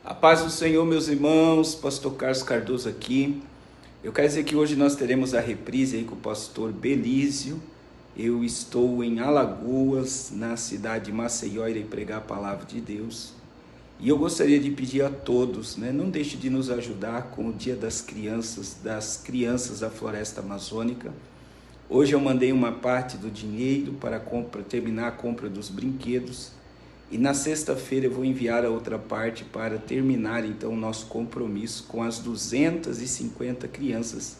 A paz do Senhor, meus irmãos, pastor Carlos Cardoso aqui. Eu quero dizer que hoje nós teremos a reprise aí com o pastor Belísio. Eu estou em Alagoas, na cidade de Maceió, irei pregar a palavra de Deus. E eu gostaria de pedir a todos, né, não deixe de nos ajudar com o Dia das crianças da Floresta Amazônica. Hoje eu mandei uma parte do dinheiro para terminar a compra dos brinquedos. E na sexta-feira eu vou enviar a outra parte para terminar então o nosso compromisso com as 250 crianças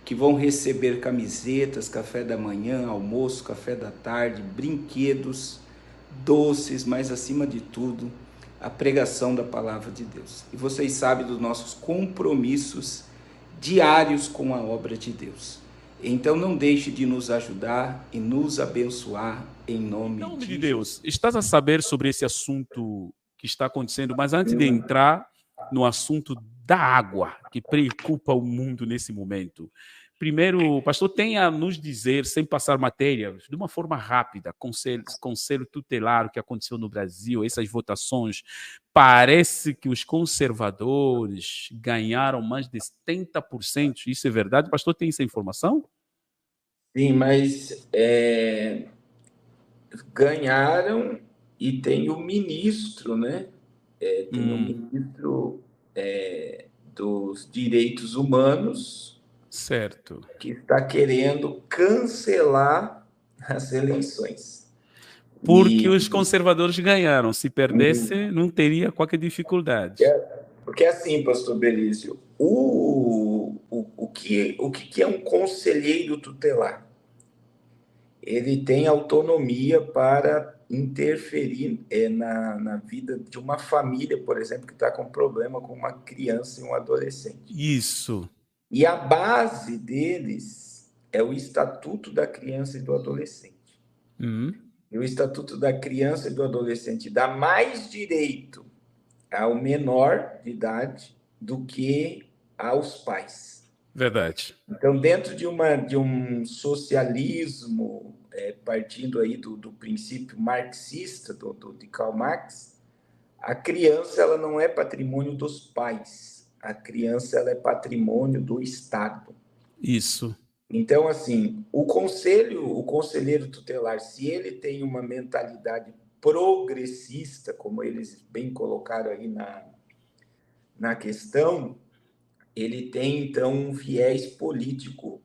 que vão receber camisetas, café da manhã, almoço, café da tarde, brinquedos, doces, mas acima de tudo, a pregação da palavra de Deus. E vocês sabem dos nossos compromissos diários com a obra de Deus. Então não deixe de nos ajudar e nos abençoar em Em nome nome de de Deus, Jesus. estás a saber sobre esse assunto que está acontecendo, mas antes de entrar no assunto da água que preocupa o mundo nesse momento, primeiro, o pastor tem a nos dizer, sem passar matéria, de uma forma rápida, conselho tutelar, o que aconteceu no Brasil, essas votações, parece que os conservadores ganharam mais de 70%, isso é verdade? O pastor tem essa informação? Sim, mas ganharam e tem o ministro, né? Tem o Hum, ministro dos Direitos Humanos certo. que está querendo cancelar as eleições. Porque E os conservadores ganharam. Se perdesse, não teria qualquer dificuldade. porque assim, pastor Belísio, o que é um conselheiro tutelar? Ele tem autonomia para interferir na vida de uma família, por exemplo, que está com problema com uma criança e um adolescente. Isso. E a base deles é o Estatuto da Criança e do Adolescente. Hum, E o Estatuto da Criança e do Adolescente dá mais direito ao menor de idade do que aos pais. verdade. Então, dentro de um socialismo, partindo aí do princípio marxista de Karl Marx, a criança ela não é patrimônio dos pais, a criança ela é patrimônio do Estado. Isso. Então, assim, o conselheiro tutelar, se ele tem uma mentalidade progressista, como eles bem colocaram aí na questão, ele tem então um viés político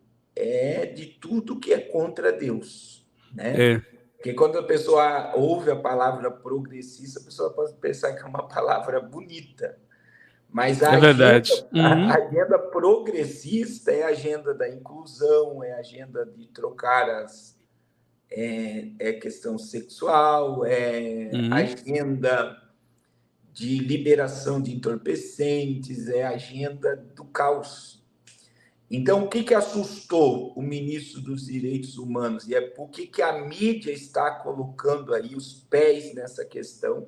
de tudo que é contra Deus, né? É, Porque quando a pessoa ouve a palavra progressista, a pessoa pode pensar que é uma palavra bonita, mas a é agenda, verdade. a Uhum, agenda progressista é a agenda da inclusão, é a agenda de trocar questão sexual, é a uhum. agenda de liberação de entorpecentes, é a agenda do caos. Então, o que assustou o ministro dos Direitos Humanos? E é por que a mídia está colocando aí os pés nessa questão?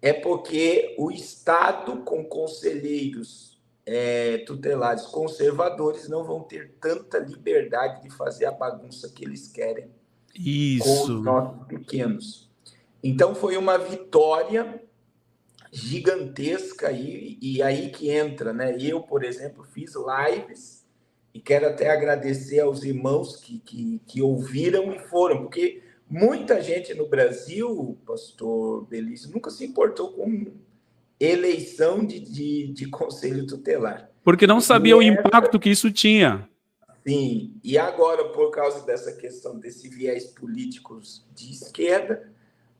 É porque o Estado, com conselheiros tutelares conservadores, não vão ter tanta liberdade de fazer a bagunça que eles querem com os Isso. nossos pequenos. Então, foi uma vitória gigantesca e aí que entra, né? Eu, por exemplo, fiz lives e quero até agradecer aos irmãos que ouviram e foram, porque muita gente no Brasil, pastor Belício, nunca se importou com eleição de conselho tutelar. Porque não E sabia o impacto que isso tinha. sim, e agora, por causa dessa questão desse viés políticos de esquerda,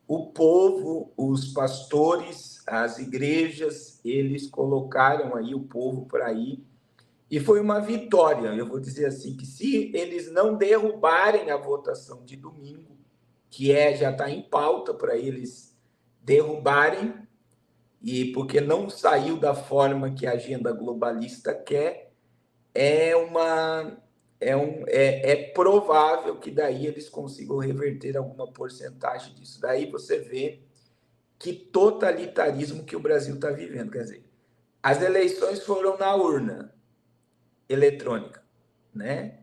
o povo, os pastores, as igrejas, eles colocaram aí o povo para ir. E foi uma vitória. Eu vou dizer assim, que se eles não derrubarem a votação de domingo, que já está em pauta para eles derrubarem, e porque não saiu da forma que a agenda globalista quer, é provável que daí eles consigam reverter alguma porcentagem disso. Daí você vê que totalitarismo que o Brasil está vivendo. Quer dizer, as eleições foram na urna eletrônica, né?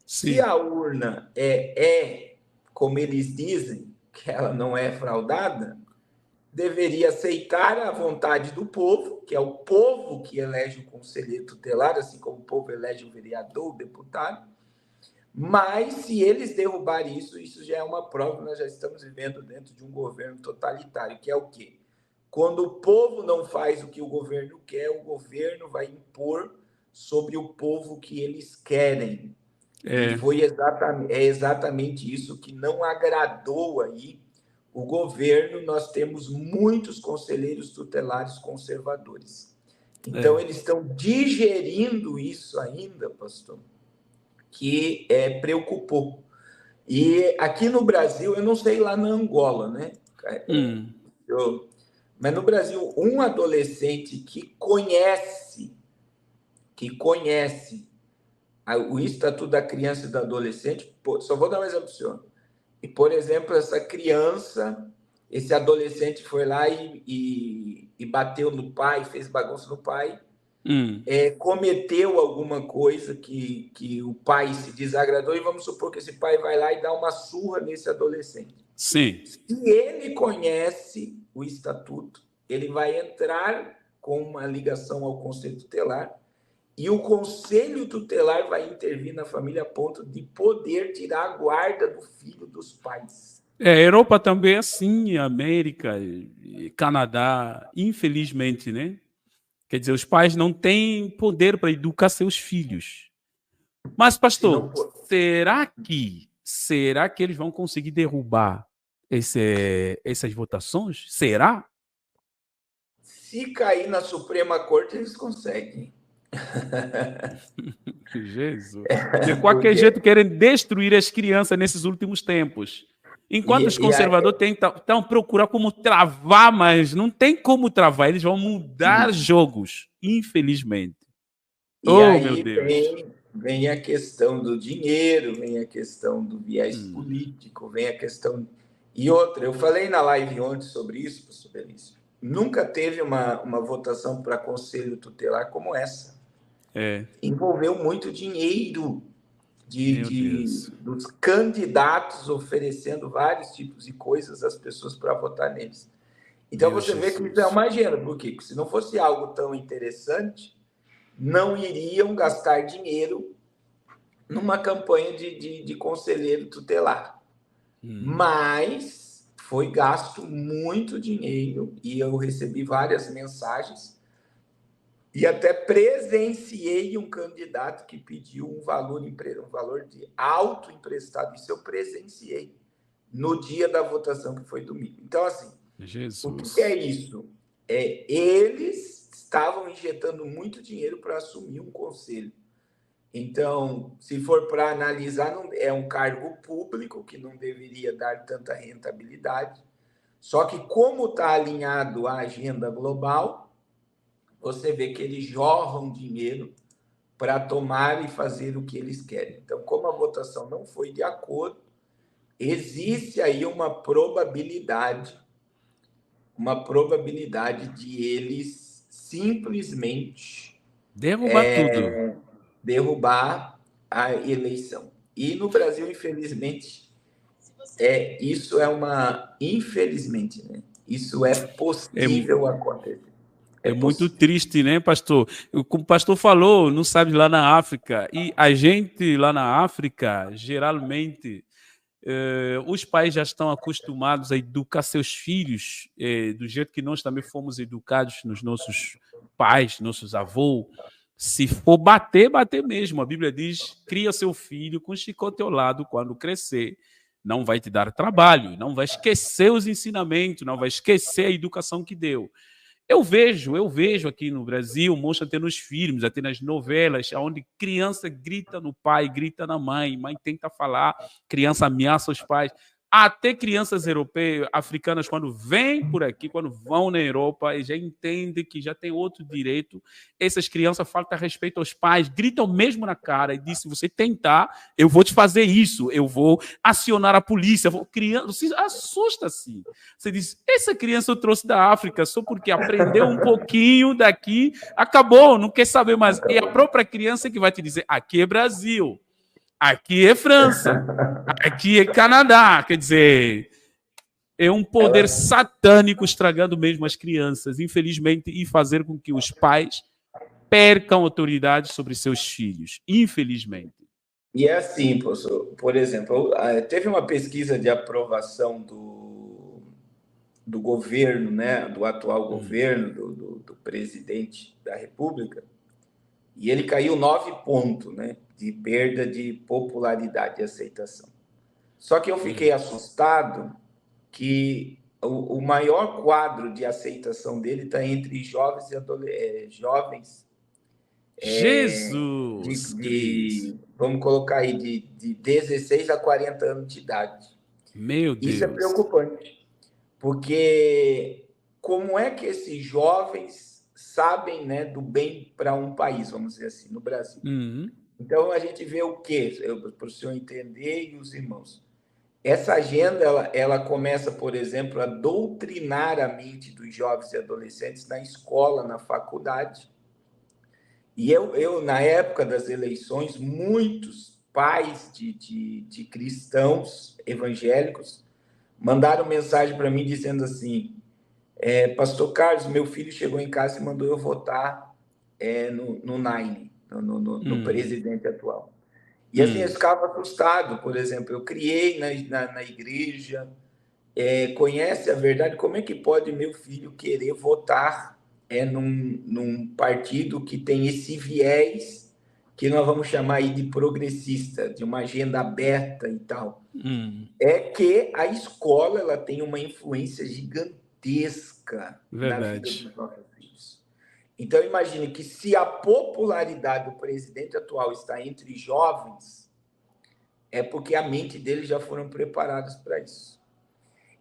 Se Sim. a urna como eles dizem, que ela não é fraudada, deveria aceitar a vontade do povo, que é o povo que elege o conselheiro tutelar, assim como o povo elege o vereador, o deputado. Mas, se eles derrubarem isso, isso já é uma prova que nós já estamos vivendo dentro de um governo totalitário, que é o quê? Quando o povo não faz o que o governo quer, o governo vai impor sobre o povo que eles querem. E foi exatamente isso que não agradou aí o governo. Nós temos muitos conselheiros tutelares conservadores. Então, eles estão digerindo isso ainda, pastor, que preocupou. E aqui no Brasil, eu não sei lá na Angola, né? Mas no Brasil, um adolescente que conhece o Estatuto da Criança e do Adolescente, só vou dar um exemplo, senhor. E, por exemplo, essa criança, esse adolescente foi lá e bateu no pai, fez bagunça no pai, cometeu alguma coisa que o pai se desagradou, e vamos supor que esse pai vai lá e dá uma surra nesse adolescente. Sim. Se ele conhece o estatuto, ele vai entrar com uma ligação ao Conselho Tutelar, e o Conselho Tutelar vai intervir na família a ponto de poder tirar a guarda do filho dos pais. A Europa também é assim, América, Canadá, infelizmente, né? Quer dizer, os pais não têm poder para educar seus filhos. Mas, pastor, será que eles vão conseguir derrubar essas votações? Será? Se cair na Suprema Corte, eles conseguem. Jesus. De qualquer jeito, querem destruir as crianças nesses últimos tempos. Enquanto os conservadores tentam procurar como travar, mas não tem como travar. Eles vão mudar jogos, infelizmente. E aí, meu Deus, vem a questão do dinheiro, vem a questão do viés político, vem a questão... E outra, eu falei na live ontem sobre isso, professor Belício. Nunca teve uma votação para conselho tutelar como essa. Envolveu muito dinheiro dos candidatos oferecendo vários tipos de coisas às pessoas para votar neles. Então, você vê que isso é uma agenda, porque se não fosse algo tão interessante, não iriam gastar dinheiro numa campanha de conselheiro tutelar. Mas foi gasto muito dinheiro, e eu recebi várias mensagens, e até presenciei um candidato que pediu um valor de alto emprestado. Isso eu presenciei no dia da votação, que foi domingo. Então, assim, o que é isso? Eles estavam injetando muito dinheiro para assumir um conselho. Então, se for para analisar, é um cargo público que não deveria dar tanta rentabilidade. Só que, como está alinhado à agenda global, você vê que eles jorram dinheiro para tomar e fazer o que eles querem. Então, como a votação não foi de acordo, existe aí uma probabilidade de eles simplesmente derrubar a eleição. E no Brasil, infelizmente, isso é infelizmente, né? Isso é possível acontecer. É muito triste, né, pastor? Como o pastor falou, não sabe, lá na África. E a gente lá na África, geralmente, os pais já estão acostumados a educar seus filhos do jeito que nós também fomos educados nos nossos pais, nossos avós. Se for bater, bater mesmo. A Bíblia diz, cria seu filho com chicote ao lado quando crescer. Não vai te dar trabalho, não vai esquecer os ensinamentos, não vai esquecer a educação que deu. Eu vejo aqui no Brasil, mostra até nos filmes, até nas novelas, onde criança grita no pai, grita na mãe, mãe tenta falar, criança ameaça os pais. Até crianças europeias, africanas, quando vêm por aqui, quando vão na Europa, e já entendem que já tem outro direito. Essas crianças faltam respeito aos pais, gritam mesmo na cara e dizem, se você tentar, eu vou te fazer isso, eu vou acionar a polícia. Criança, você assusta-se. Você diz, essa criança eu trouxe da África só porque aprendeu um pouquinho daqui, acabou, não quer saber mais. E a própria criança que vai te dizer, aqui é Brasil. Aqui é França, aqui é Canadá, quer dizer, É um poder satânico estragando mesmo as crianças, infelizmente, e fazer com que os pais percam autoridade sobre seus filhos, infelizmente. E é assim, professor, por exemplo, teve uma pesquisa de aprovação do governo, né, do atual governo, do presidente da República, e ele caiu 9 pontos, né, de perda de popularidade e aceitação. Só que eu fiquei assustado que o maior quadro de aceitação dele está entre jovens e jovens Jesus! vamos colocar aí, de 16 a 40 anos de idade. Meu Deus. Isso é preocupante, porque como é que esses jovens sabem, né, do bem para um país, vamos dizer assim, no Brasil? Então, a gente vê o quê? Para o senhor entender e os irmãos. Essa agenda, ela começa, por exemplo, a doutrinar a mente dos jovens e adolescentes na escola, na faculdade. E eu na época das eleições, muitos pais de cristãos evangélicos mandaram mensagem para mim dizendo assim: Pastor Carlos, meu filho chegou em casa e mandou eu votar no Nine, no presidente atual. E assim, eu ficava assustado. Por exemplo, eu criei na igreja, conhece a verdade, como é que pode meu filho querer votar num partido que tem esse viés que nós vamos chamar aí de progressista, de uma agenda aberta e tal? É que a escola ela tem uma influência gigantesca na vida dos nossos filhos. Então, imagine que se a popularidade do presidente atual está entre jovens, é porque a mente deles já foram preparados para isso.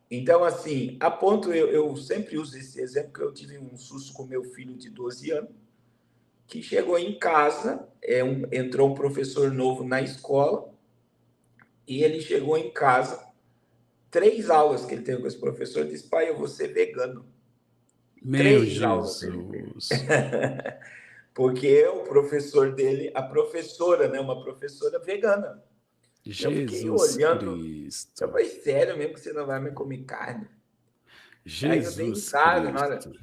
Então, assim, a ponto, eu sempre uso esse exemplo, que eu tive um susto com meu filho de 12 anos, que chegou em casa, entrou um professor novo na escola, e ele chegou em casa, 3 aulas que ele teve com esse professor, disse: pai, eu vou ser vegano. Meu 3 Jesus. aulas. Porque o professor dele, a professora, né, uma professora vegana. Eu fiquei olhando, Cristo. eu falei: sério mesmo que você não vai me comer carne? Aí eu dei Jesus risada, Cristo.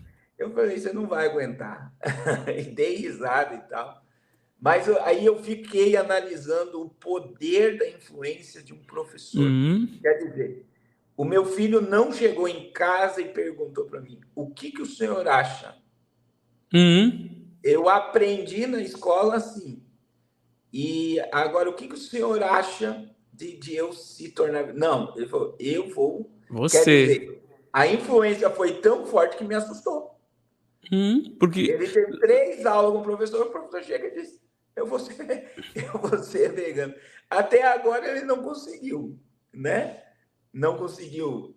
eu falei: você não vai aguentar. E dei risada e tal. Mas aí eu fiquei analisando o poder da influência de um professor. Quer dizer, o meu filho não chegou em casa e perguntou para mim: o que o senhor acha? Eu aprendi na escola assim. E agora, o que o senhor acha de eu se tornar... Não, ele falou: eu vou... Você. Quer dizer, a influência foi tão forte que me assustou. Porque... Ele teve 3 aulas com o professor chega e diz: eu vou ser vegano. Até agora ele não conseguiu, né? Não conseguiu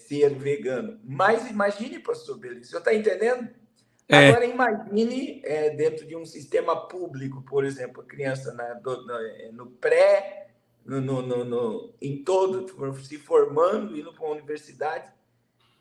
ser vegano. Mas imagine, pastor Belício, você está entendendo? Agora imagine dentro de um sistema público, por exemplo, a criança no pré, em todo, se formando, indo para uma universidade,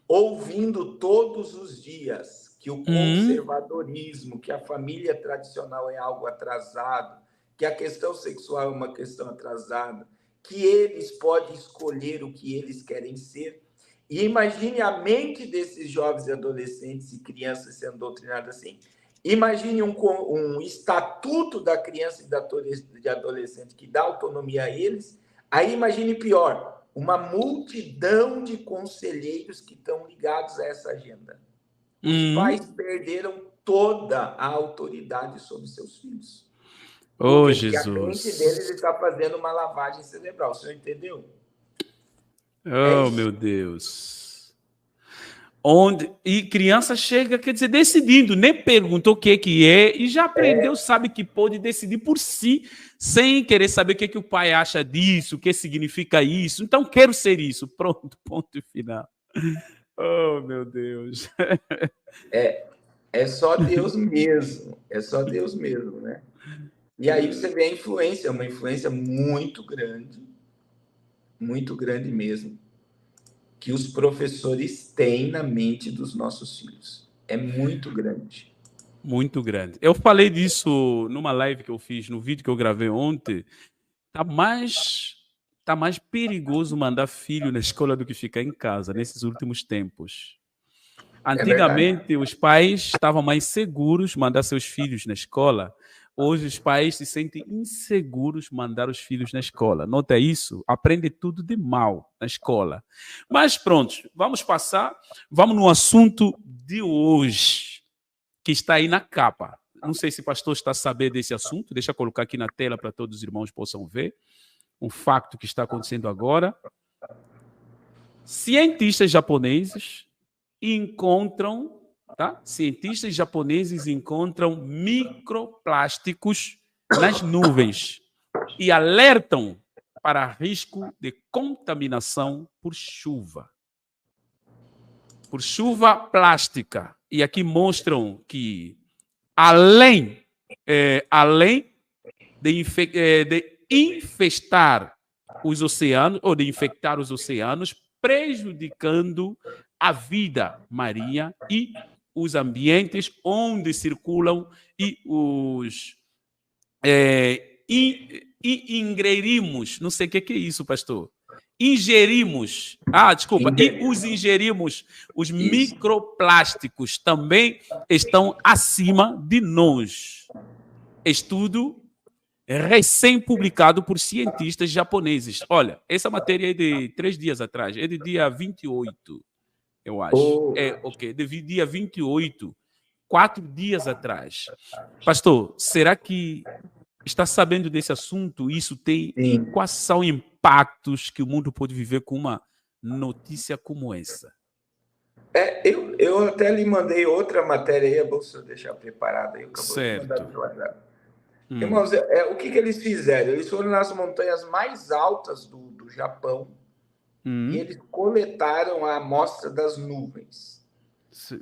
ouvindo todos os dias que o conservadorismo, que a família tradicional é algo atrasado, que a questão sexual é uma questão atrasada, que eles podem escolher o que eles querem ser. E imagine a mente desses jovens e adolescentes e crianças sendo doutrinadas assim. Imagine um estatuto da criança e de adolescente que dá autonomia a eles. Aí imagine pior, uma multidão de conselheiros que estão ligados a essa agenda. Os pais perderam toda a autoridade sobre seus filhos. Porque a mente deles está fazendo uma lavagem cerebral. O senhor entendeu? Meu Deus. E criança chega, quer dizer, decidindo, nem perguntou o que é, e já aprendeu, sabe que pode decidir por si, sem querer saber o que o pai acha disso, o que significa isso. Então, quero ser isso. Pronto, ponto final. Oh, meu Deus. É só Deus mesmo. É só Deus mesmo, né? E aí você vê a influência, uma influência muito grande mesmo, que os professores têm na mente dos nossos filhos. É muito grande. Muito grande. Eu falei disso numa live que eu fiz, no vídeo que eu gravei ontem. Tá mais Está mais perigoso mandar filho na escola do que ficar em casa nesses últimos tempos. Antigamente, os pais estavam mais seguros mandar seus filhos na escola. Hoje, os pais se sentem inseguros mandar os filhos na escola. Nota isso? Aprende tudo de mal na escola. Mas pronto, vamos passar. Vamos no assunto de hoje, que está aí na capa. Não sei se o pastor está a saber desse assunto. Deixa eu colocar aqui na tela para todos os irmãos possam ver. Um facto que está acontecendo agora. Cientistas japoneses encontram, tá? Cientistas japoneses encontram microplásticos nas nuvens e alertam para risco de contaminação por chuva. Por chuva plástica. E aqui mostram que, além de infestar os oceanos, ou de infectar os oceanos, prejudicando a vida marinha e os ambientes onde circulam e os ingrerimos, não sei o que é isso, pastor. Ingerimos, e os ingerimos, os microplásticos também estão acima de nós. Estudo recém-publicado por cientistas japoneses. Olha, essa matéria é de 3 dias atrás, é de dia 28, eu acho. De dia 28, 4 dias atrás. Pastor, será que está sabendo desse assunto? Isso tem... Sim. Quais são impactos que o mundo pode viver com uma notícia como essa? Eu até lhe mandei outra matéria aí, é bom você deixar preparada aí. Certo. Irmãos, o que eles fizeram? Eles foram nas montanhas mais altas do Japão e eles coletaram a amostra das nuvens.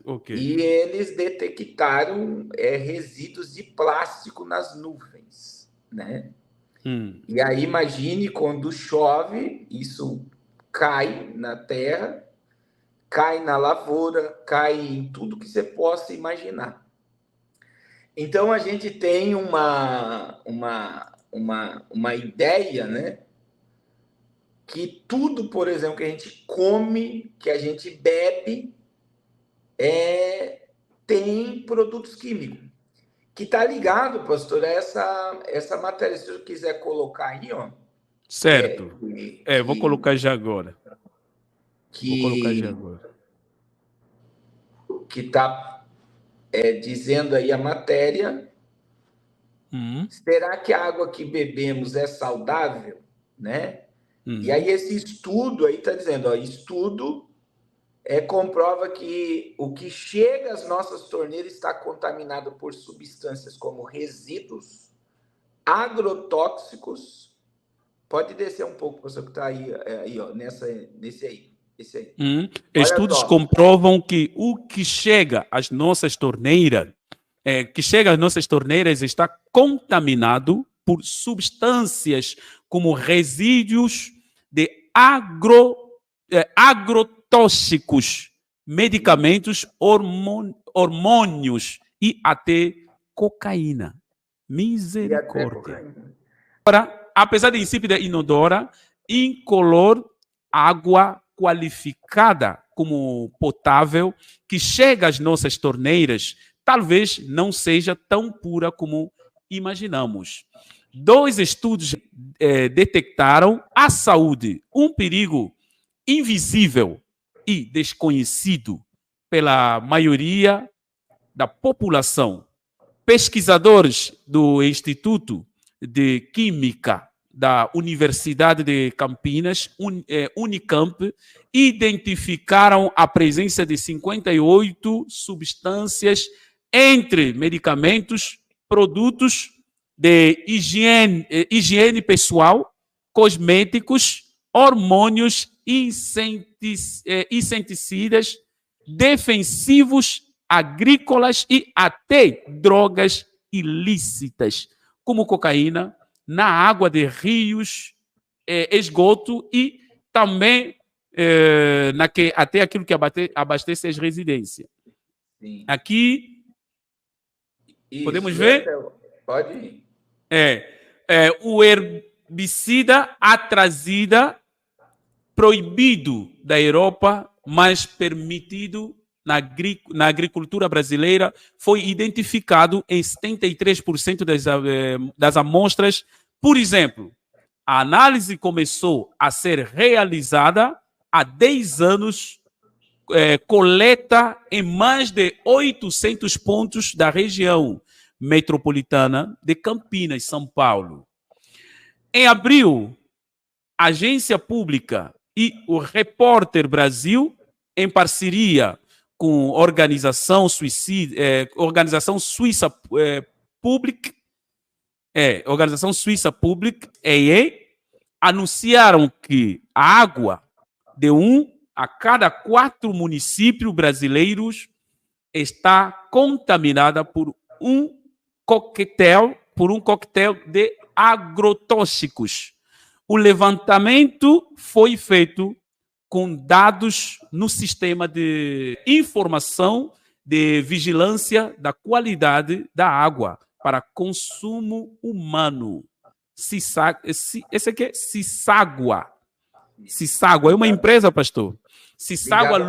Okay. E eles detectaram resíduos de plástico nas nuvens, né? E aí imagine quando chove, isso cai na terra, cai na lavoura, cai em tudo que você possa imaginar. Então, a gente tem uma ideia, né? Que tudo, por exemplo, que a gente come, que a gente bebe, tem produtos químicos. Que está ligado, pastor, a essa matéria. Se eu quiser colocar aí, ó. Certo. Vou colocar já agora. Vou colocar já agora. Que está dizendo aí a matéria. Será que a água que bebemos é saudável, né? E aí esse estudo aí está dizendo, ó, estudo comprova que o que chega às nossas torneiras está contaminado por substâncias como resíduos, agrotóxicos. Pode descer um pouco, professor, que está aí, ó, nesse aí. Esse aí. Estudos comprovam que o que chega às nossas torneiras está contaminado por substâncias como resíduos de agrotóxicos, medicamentos, hormônios e até cocaína. Misericórdia. Agora, apesar de insípida e inodora, incolor, água qualificada como potável que chega às nossas torneiras talvez não seja tão pura como imaginamos. 2 estudos detectaram à saúde um perigo invisível e desconhecido pela maioria da população. Pesquisadores do Instituto de Química da Universidade de Campinas, Unicamp, identificaram a presença de 58 substâncias entre medicamentos, produtos de higiene pessoal, cosméticos, hormônios, inseticidas, defensivos, agrícolas e até drogas ilícitas, como cocaína, na água de rios, esgoto e também até aquilo que abastece as residências. Sim. Aqui, isso, podemos ver? Pode ir. herbicida atrazida, proibido da Europa, mas permitido na agricultura brasileira, foi identificado em 73% das amostras. Por exemplo, a análise começou a ser realizada há 10 anos, coleta em mais de 800 pontos da região metropolitana de Campinas, São Paulo. Em abril, a agência pública e o Repórter Brasil, em parceria com a Organização Suíça Public, Organização Suíça Public, EE, anunciaram que a água de 1 a cada 4 municípios brasileiros está contaminada por um coquetel de agrotóxicos. O levantamento foi feito com dados no sistema de informação de vigilância da qualidade da água para consumo humano. Esse aqui é Cisagua. Cisagua é uma empresa, pastor. Cisagua,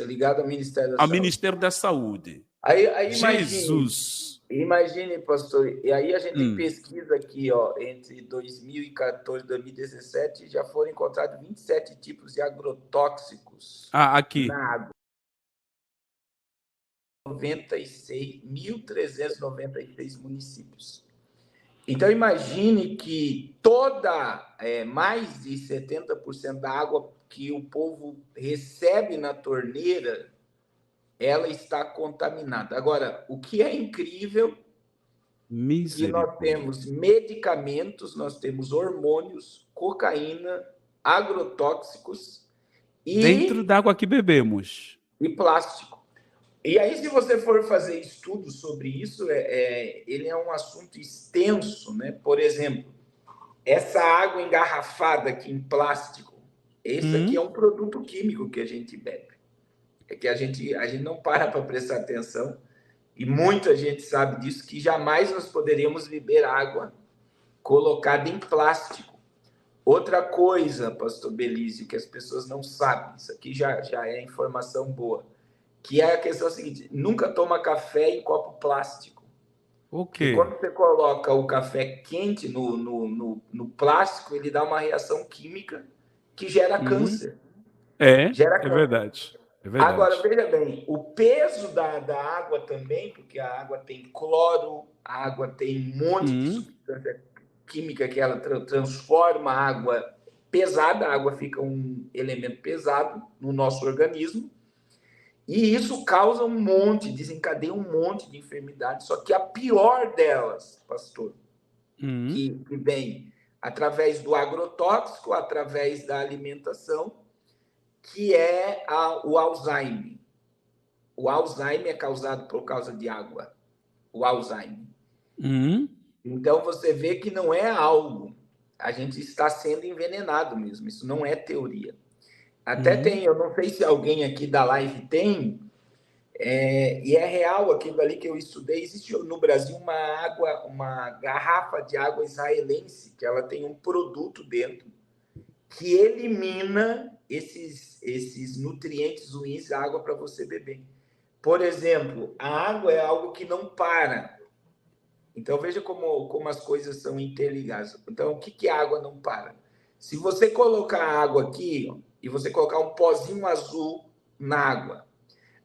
ligado ao Ministério da Saúde. Ao Ministério da Saúde. Aí Jesus. Imagine, pastor, e aí a gente pesquisa aqui, ó, entre 2014 e 2017, já foram encontrados 27 tipos de agrotóxicos aqui na água. 1.396 municípios. Então, imagine que mais de 70% da água que o povo recebe na torneira, ela está contaminada. Agora, o que é incrível é que nós temos medicamentos, nós temos hormônios, cocaína, agrotóxicos dentro da água que bebemos. E plástico. E aí, se você for fazer estudos sobre isso, ele é um assunto extenso, né? Por exemplo, essa água engarrafada aqui em plástico, esse aqui é um produto químico que a gente bebe. É que a gente não para prestar atenção, e muita gente sabe disso, que jamais nós poderíamos beber água colocada em plástico. Outra coisa, pastor Belísio, que as pessoas não sabem, isso aqui já é informação boa, que é a questão seguinte: nunca toma café em copo plástico. Okay. E quando você coloca o café quente no plástico, ele dá uma reação química que gera câncer. Gera câncer. Verdade. É verdade. Agora, veja bem, o peso da água também, porque a água tem cloro, a água tem um monte de substância química que ela transforma a água pesada, a água fica um elemento pesado no nosso organismo, e isso causa desencadeia um monte de enfermidades, só que a pior delas, pastor, que vem através do agrotóxico, através da alimentação, que é o Alzheimer. O Alzheimer é causado por causa de água. O Alzheimer. Então, você vê que não é algo. A gente está sendo envenenado mesmo. Isso não é teoria. Até tem, eu não sei se alguém aqui da live tem, e é real aquilo ali que eu estudei. Existe no Brasil uma garrafa de água israelense, que ela tem um produto dentro que elimina esses nutrientes ruins da água para você beber. Por exemplo, a água é algo que não para. Então, veja como as coisas são interligadas. Então, o que a água não para? Se você colocar a água aqui, e você colocar um pozinho azul na água,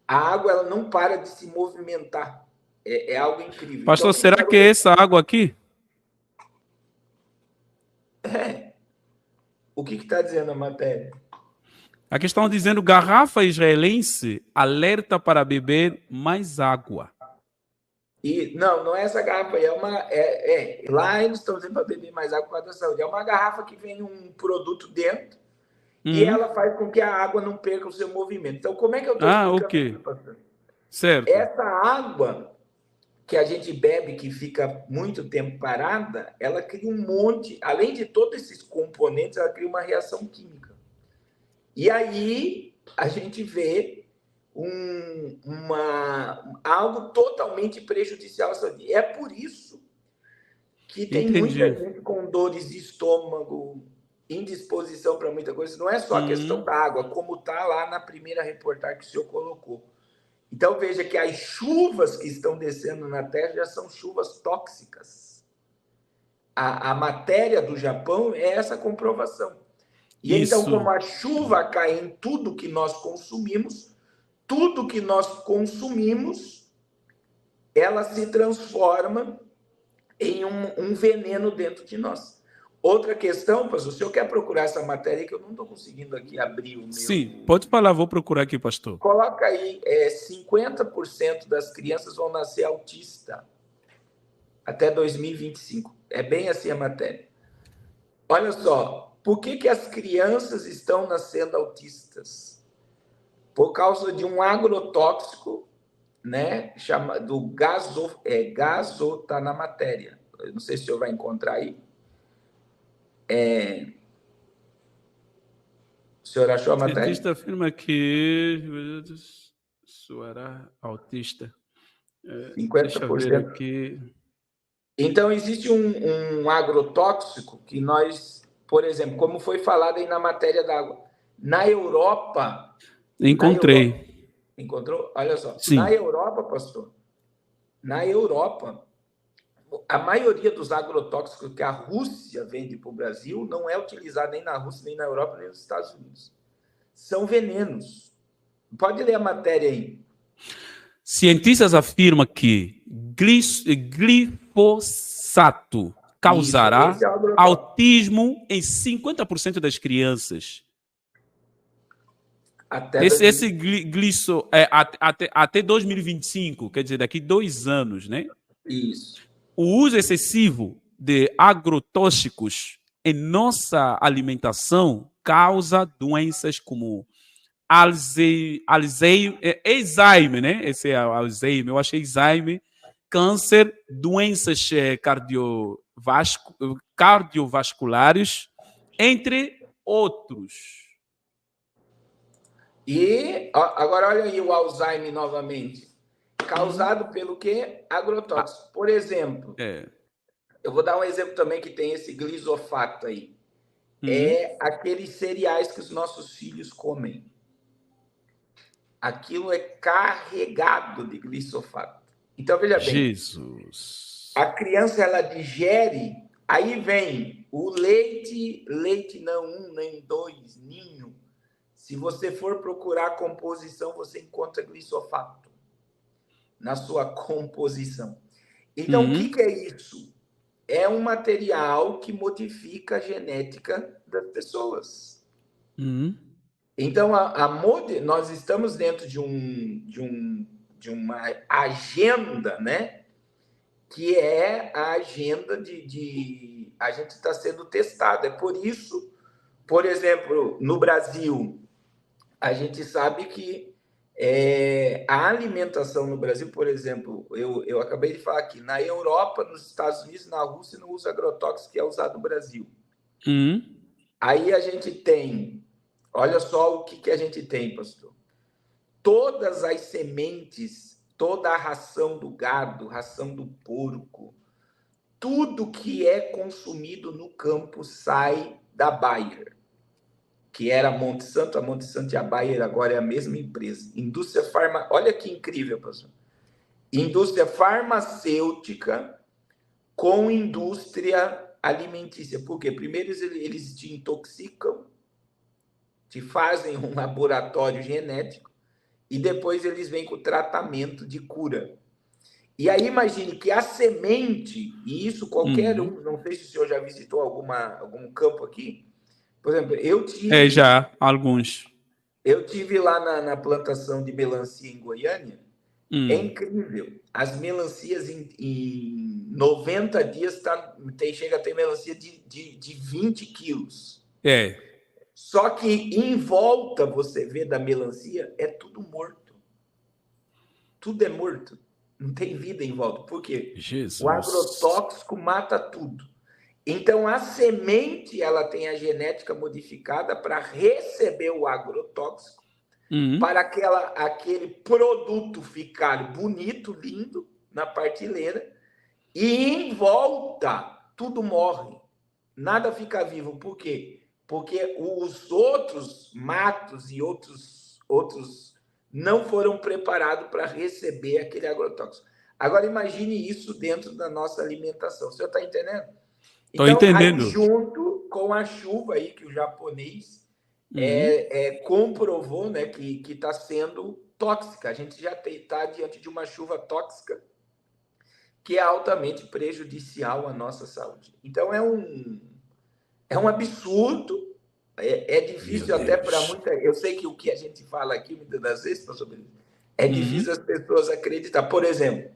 a água ela não para de se movimentar. É algo incrível. Pastor, então, será que é essa água aqui? O que está dizendo a matéria? Aqui estão dizendo: garrafa israelense alerta para beber mais água. E não é essa garrafa, lá eles estão dizendo para beber mais água por causa da saúde. É uma garrafa que vem um produto dentro e ela faz com que a água não perca o seu movimento. Então, como é que eu estou explicando isso, pastor? Certo. Essa água que a gente bebe, que fica muito tempo parada, ela cria um monte, além de todos esses componentes, ela cria uma reação química. E aí a gente vê algo totalmente prejudicial à saúde. É por isso que tem muita gente com dores de estômago, indisposição para muita coisa. Não é só a questão da água, como está lá na primeira reportagem que o senhor colocou. Então, veja que as chuvas que estão descendo na Terra já são chuvas tóxicas. A matéria do Japão é essa comprovação. E Isso. então, como a chuva cai em tudo que nós consumimos, ela se transforma em um veneno dentro de nós. Outra questão, pastor, o senhor quer procurar essa matéria que eu não estou conseguindo aqui abrir o meu... Sim, pode falar, vou procurar aqui, pastor. Coloca aí, 50% das crianças vão nascer autista até 2025. É bem assim a matéria. Olha só, por que as crianças estão nascendo autistas? Por causa de um agrotóxico, né, chamado gaso, tá na matéria. Eu não sei se o senhor vai encontrar aí. O senhor achou a matéria? O cientista afirma que soará autista. 50%. Deixa eu ver aqui. Então, existe um agrotóxico que nós, por exemplo, como foi falado aí na matéria da água, na Europa... Encontrei. Encontrou? Olha só. Sim. Na Europa, pastor, a maioria dos agrotóxicos que a Rússia vende para o Brasil não é utilizado nem na Rússia, nem na Europa, nem nos Estados Unidos. São venenos. Pode ler a matéria aí. Cientistas afirmam que glifosato causará autismo em 50% das crianças. Até 2025, quer dizer, daqui 2 anos, né? Isso. O uso excessivo de agrotóxicos em nossa alimentação causa doenças como Alzheimer, né? Esse é Alzheimer, eu achei Alzheimer, câncer, doenças cardiovasculares, entre outros. E agora olha aí o Alzheimer novamente. Causado pelo quê? Agrotóxico. Por exemplo, eu vou dar um exemplo também que tem esse glifosato aí. É aqueles cereais que os nossos filhos comem. Aquilo é carregado de glifosato. Então, veja bem. Jesus. A criança, ela digere, aí vem o leite não 1, nem 2, ninho. Se você for procurar a composição, você encontra glifosato na sua composição. Então, o que é isso? É um material que modifica a genética das pessoas. Então, nós estamos dentro de uma agenda, né? Que é a agenda a gente está sendo testado. É por isso, por exemplo, no Brasil, a gente sabe que a alimentação no Brasil, por exemplo, eu acabei de falar aqui, na Europa, nos Estados Unidos, na Rússia, não usa agrotóxico que é usado no Brasil. Aí a gente tem, olha só o que a gente tem, pastor. Todas as sementes, toda a ração do gado, ração do porco, tudo que é consumido no campo sai da Bayer, que era a Monte Santo e a Bayer agora é a mesma empresa. Indústria olha que incrível, pastor. Indústria farmacêutica com indústria alimentícia. Por quê? Primeiro eles te intoxicam, te fazem um laboratório genético e depois eles vêm com o tratamento de cura. E aí imagine que a semente, e isso qualquer um, não sei se o senhor já visitou algum campo aqui. Por exemplo, eu tive... já, alguns. Eu tive lá na plantação de melancia em Goiânia. É incrível. As melancias em 90 dias chega a ter melancia de 20 quilos. Só que em volta, você vê da melancia, é tudo morto. Tudo é morto. Não tem vida em volta. Por quê? Jesus. O agrotóxico mata tudo. Então, a semente, ela tem a genética modificada para receber o agrotóxico, para aquele produto ficar bonito, lindo, na prateleira, e em volta tudo morre, nada fica vivo. Por quê? Porque os outros matos e outros não foram preparados para receber aquele agrotóxico. Agora, imagine isso dentro da nossa alimentação. O senhor está entendendo? Estou Então, aí, entendendo. junto com a chuva aí, que o japonês comprovou, né, que está sendo tóxica. A gente já está diante de uma chuva tóxica que é altamente prejudicial à nossa saúde. Então, é um absurdo, é difícil até para muita... Eu sei que o que a gente fala aqui, muitas das vezes, sobre isso, é difícil as pessoas acreditar. Por exemplo,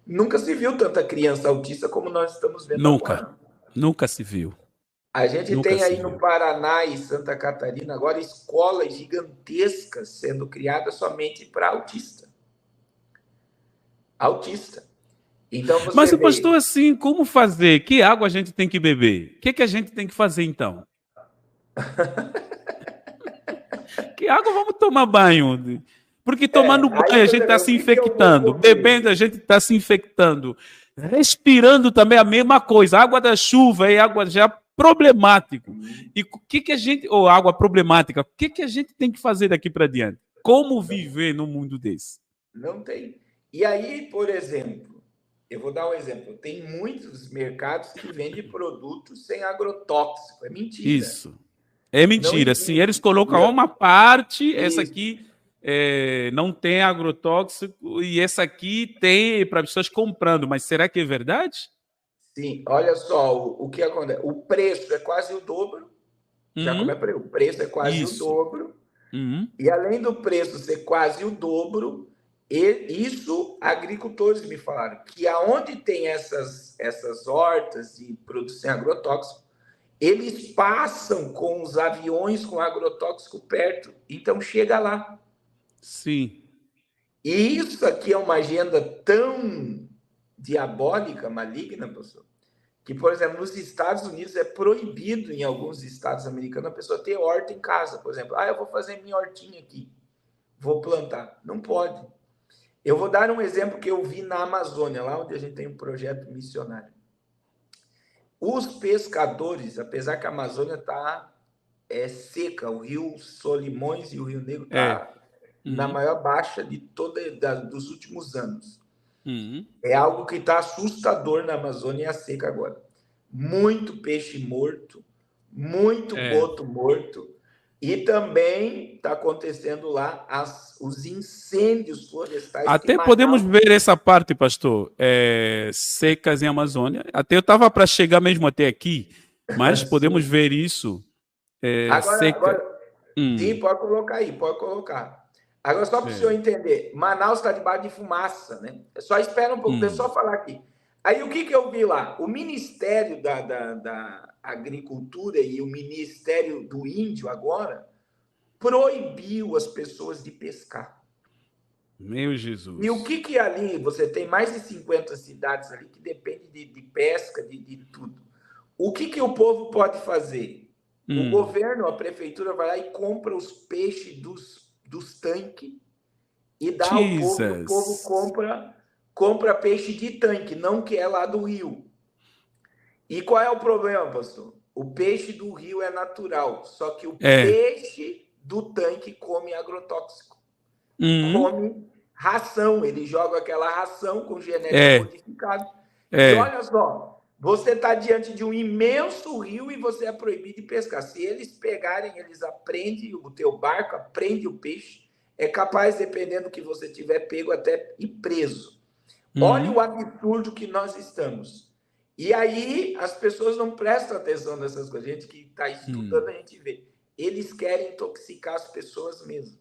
nunca se viu tanta criança autista como nós estamos vendo agora. Nunca se viu. A gente tem aí no Paraná e Santa Catarina agora escolas gigantescas sendo criadas somente para autista. Autista. Então, você Mas, pastor, assim, como fazer? Que água a gente tem que beber? O que a gente tem que fazer, então? Que água vamos tomar banho? Porque tomando banho a gente está se infectando. Bebendo a gente está se infectando. Respirando também a mesma coisa. Água da chuva é água já problemático. E o que a gente... Ou água problemática. O que a gente tem que fazer daqui para diante? Como viver num mundo desse? Não tem. E aí, por exemplo, eu vou dar um exemplo. Tem muitos mercados que vendem produtos sem agrotóxico. É mentira. Isso. É mentira. Sim, eles colocam uma parte, essa aqui não tem agrotóxico e essa aqui tem para pessoas comprando. Mas será que é verdade? Sim. Olha só o que acontece. O preço é quase o dobro. Já como o preço é quase o dobro. E além do preço ser quase o dobro, isso agricultores me falaram que aonde tem essas hortas de produção agrotóxico, eles passam com os aviões com agrotóxico perto, então chega lá. Sim. E isso aqui é uma agenda tão diabólica, maligna, professor, que, por exemplo, nos Estados Unidos é proibido, em alguns estados americanos, a pessoa ter horta em casa. Por exemplo, eu vou fazer minha hortinha aqui, vou plantar. Não pode. Eu vou dar um exemplo que eu vi na Amazônia, lá onde a gente tem um projeto missionário. Os pescadores, apesar que a Amazônia está seca, o rio Solimões e o Rio Negro está na maior baixa de dos últimos anos. É algo que está assustador na Amazônia e a seca agora. Muito peixe morto, muito boto morto, e também está acontecendo lá os incêndios florestais. Até podemos ver essa parte, pastor, secas em Amazônia. Até eu estava para chegar mesmo até aqui, mas podemos ver isso. Agora, sim, pode colocar aí, pode colocar. Agora, só para o senhor entender, Manaus está debaixo de fumaça, né? Só espera um pouco, deixa eu só falar aqui. Aí, o que eu vi lá? O Ministério da Agricultura e o Ministério do Índio, agora, proibiu as pessoas de pescar. Meu Jesus. E o que ali, você tem mais de 50 cidades ali que dependem de pesca, de tudo. O que o povo pode fazer? O governo, a prefeitura, vai lá e compra os peixes dos tanques e dá ao povo. O povo compra peixe de tanque, não que é lá do rio. E qual é o problema, pastor? O peixe do rio é natural, só que o peixe do tanque come agrotóxico. Come ração, ele joga aquela ração com genética modificada. E olha só, você está diante de um imenso rio e você é proibido de pescar. Se eles pegarem, eles aprendem o teu barco, aprende o peixe. É capaz, dependendo do que você tiver pego, até ir preso. Olha o absurdo que nós estamos. E aí, as pessoas não prestam atenção nessas coisas. A gente que está estudando, a gente vê. Eles querem intoxicar as pessoas mesmo.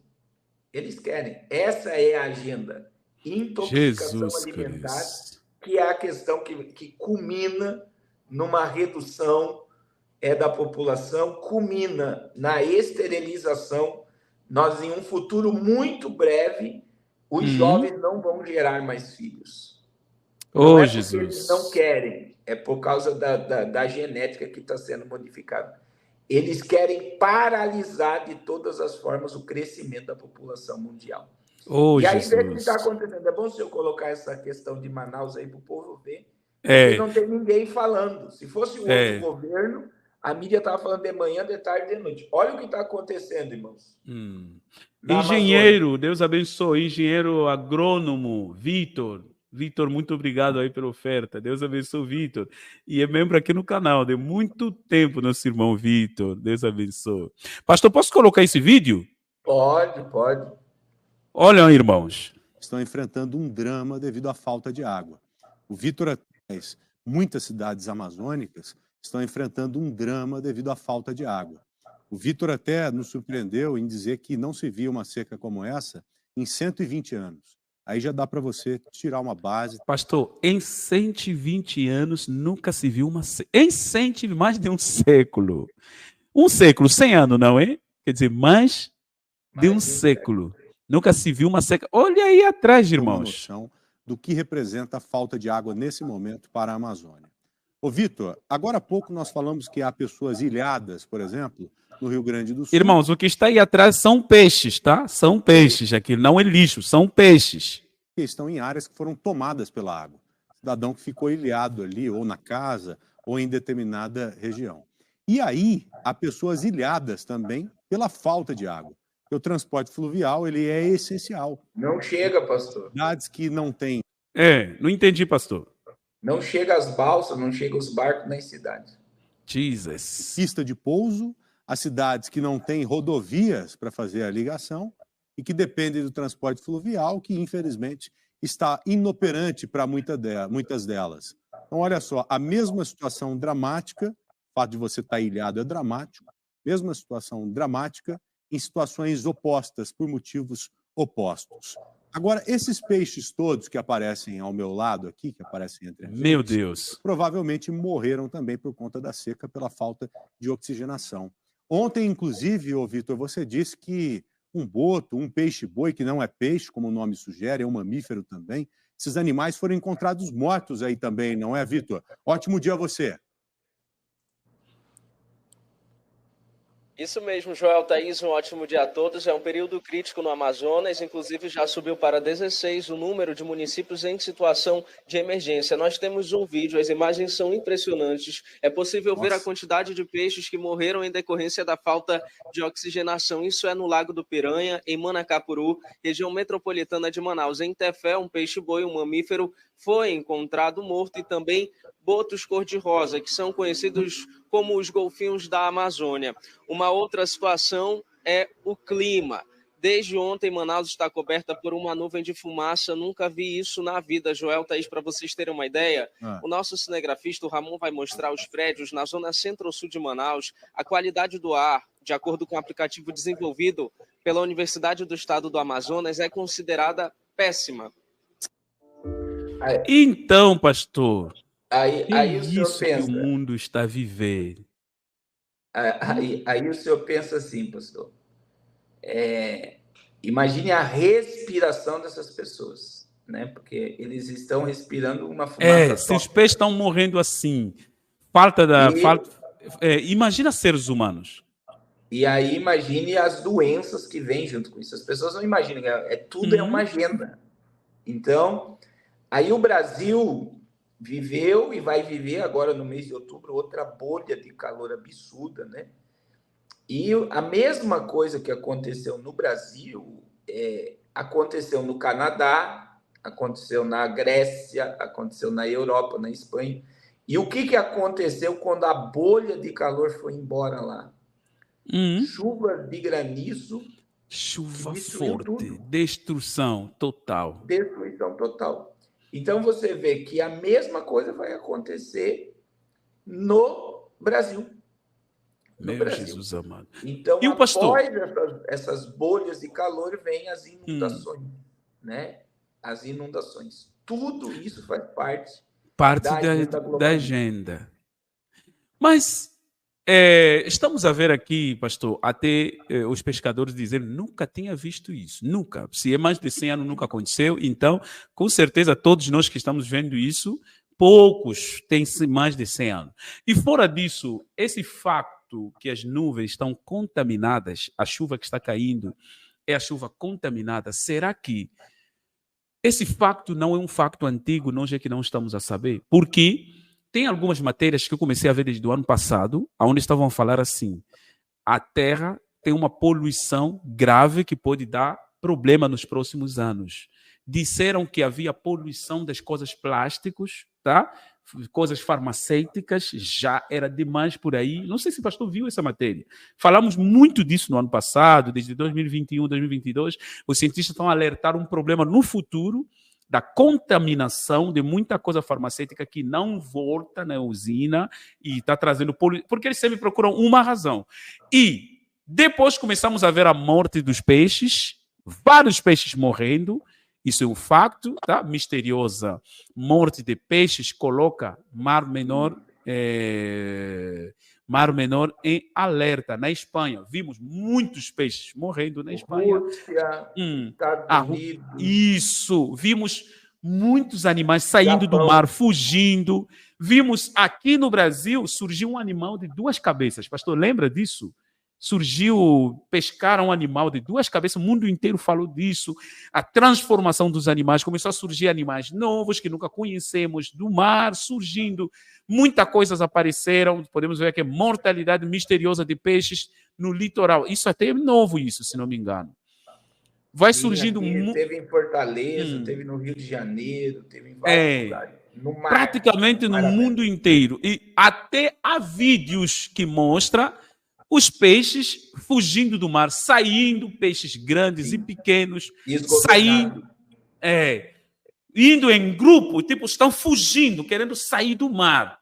Eles querem. Essa é a agenda. Intoxicação alimentar, que é a questão que culmina numa redução da população, culmina na esterilização. Nós, em um futuro muito breve, os jovens não vão gerar mais filhos. Não é porque eles não querem, é por causa da genética que está sendo modificada. Eles querem paralisar de todas as formas o crescimento da população mundial. E aí, vê o que está acontecendo. É bom se eu colocar essa questão de Manaus aí para o povo ver Porque não tem ninguém falando. Se fosse um outro governo, a mídia estava falando de manhã, de tarde, de noite. Olha o que está acontecendo, irmãos. Engenheiro, Amazônia. Deus abençoe. Engenheiro agrônomo, Vitor. Vitor, muito obrigado aí pela oferta. Deus abençoe, Vitor. E é membro aqui no canal de muito tempo, nosso irmão Vitor. Deus abençoe. Pastor, posso colocar esse vídeo? Pode. Olha, irmãos. Estão enfrentando um drama devido à falta de água. O Vitor atrás, muitas cidades amazônicas estão enfrentando um drama devido à falta de água. O Vitor até nos surpreendeu em dizer que não se via uma seca como essa em 120 anos. Aí já dá para você tirar uma base. Pastor, em 120 anos nunca se viu uma seca. Em mais de um século. Um século, 100 anos, não é? Quer dizer, mais de um século. Nunca se viu uma seca. Olha aí atrás, irmãos. Uma noção do que representa a falta de água nesse momento para a Amazônia. Ô, Vitor, agora há pouco nós falamos que há pessoas ilhadas, por exemplo, no Rio Grande do Sul. Irmãos, o que está aí atrás são peixes, tá? São peixes aqui, não é lixo, são peixes. Que estão em áreas que foram tomadas pela água. Cidadão que ficou ilhado ali, ou na casa, ou em determinada região. E aí, há pessoas ilhadas também pela falta de água. O transporte fluvial, ele é essencial. Não chega, pastor. Cidades que não têm... Não entendi, pastor. Não chega as balsas, não chega os barcos nas cidades. Jesus. Pista de pouso, as cidades que não têm rodovias para fazer a ligação e que dependem do transporte fluvial, que infelizmente está inoperante para muitas delas. Então, olha só, a mesma situação dramática, o fato de você estar ilhado é dramático, mesma situação dramática em situações opostas, por motivos opostos. Agora, esses peixes todos que aparecem ao meu lado aqui, que aparecem entre a gente, meu Deus, provavelmente morreram também por conta da seca, pela falta de oxigenação. Ontem, inclusive, ô Vitor, você disse que um boto, um peixe-boi, que não é peixe, como o nome sugere, é um mamífero também, esses animais foram encontrados mortos aí também, não é, Vitor? Ótimo dia a você. Isso mesmo, Joel, Thaís, um ótimo dia a todos. É um período crítico no Amazonas, inclusive já subiu para 16 o número de municípios em situação de emergência. Nós temos um vídeo, as imagens são impressionantes. É possível ver a quantidade de peixes que morreram em decorrência da falta de oxigenação. Isso é no Lago do Piranha, em Manacapuru, região metropolitana de Manaus. Em Tefé, um peixe-boi, um mamífero, foi encontrado morto e também botos cor-de-rosa, que são conhecidos como os golfinhos da Amazônia. Uma outra situação é o clima. Desde ontem, Manaus está coberta por uma nuvem de fumaça. Nunca vi isso na vida, Joel, Thaís, para vocês terem uma ideia. O nosso cinegrafista, o Ramon, vai mostrar os prédios na zona centro-sul de Manaus, a qualidade do ar, de acordo com o aplicativo desenvolvido pela Universidade do Estado do Amazonas, é considerada péssima. Então, pastor, aí o senhor isso pensa, que o mundo está vivendo. Aí o senhor pensa assim, pastor. Imagine a respiração dessas pessoas, né? Porque eles estão respirando uma fumaça. Se os peixes estão morrendo assim, imagina seres humanos. E aí imagine as doenças que vêm junto com isso. As pessoas não imaginam, tudo é uma agenda. Então, aí o Brasil viveu e vai viver agora no mês de outubro outra bolha de calor absurda, né? E a mesma coisa que aconteceu no Brasil aconteceu no Canadá, aconteceu na Grécia, aconteceu na Europa, na Espanha. E o que aconteceu quando a bolha de calor foi embora lá? Chuva de granizo. Chuva forte, destruição total. Destruição total. Então você vê que a mesma coisa vai acontecer no Brasil. Jesus amado. Então, e o pastor? Após essas bolhas de calor, vem as inundações, né? As inundações. Tudo isso faz parte da agenda. Mas estamos a ver aqui, pastor, até os pescadores dizendo nunca tinha visto isso, nunca. Se é mais de 100 anos, nunca aconteceu. Então, com certeza, todos nós que estamos vendo isso, poucos têm mais de 100 anos. E fora disso, esse facto que as nuvens estão contaminadas, a chuva que está caindo é a chuva contaminada, será que Esse facto não é um facto antigo, nós é que não estamos a saber. Porque tem algumas matérias que eu comecei a ver desde o ano passado, onde estavam a falar assim: a Terra tem uma poluição grave que pode dar problema nos próximos anos. Disseram que havia poluição das coisas plásticos, tá? Coisas farmacêuticas, já era demais por aí. Não sei se o pastor viu essa matéria. Falamos muito disso no ano passado, desde 2021, 2022. Os cientistas estão a alertar um problema no futuro da contaminação de muita coisa farmacêutica que não volta na usina e está trazendo poluição, porque eles sempre procuram uma razão. E depois começamos a ver a morte dos peixes, vários peixes morrendo. Isso é um facto, tá? Misteriosa morte de peixes coloca Mar Menor em alerta. Na Espanha, vimos muitos peixes morrendo na Espanha. Rússia, Estados Unidos. Isso, vimos muitos animais saindo do mar, fugindo. Vimos aqui no Brasil, surgiu um animal de 2 cabeças. Pastor, lembra disso? Pescaram um animal de 2 cabeças, o mundo inteiro falou disso. A transformação dos animais, começou a surgir animais novos que nunca conhecemos do mar, surgindo. Muitas coisas apareceram, podemos ver aqui, mortalidade misteriosa de peixes no litoral. Isso até é novo, isso, se não me engano. Vai surgindo... Teve em Fortaleza, teve no Rio de Janeiro, teve em vários lugares. No mar, praticamente no mundo inteiro. E até há vídeos que mostram os peixes fugindo do mar, saindo, peixes grandes e pequenos, saindo, indo em grupo, tipo, estão fugindo, querendo sair do mar.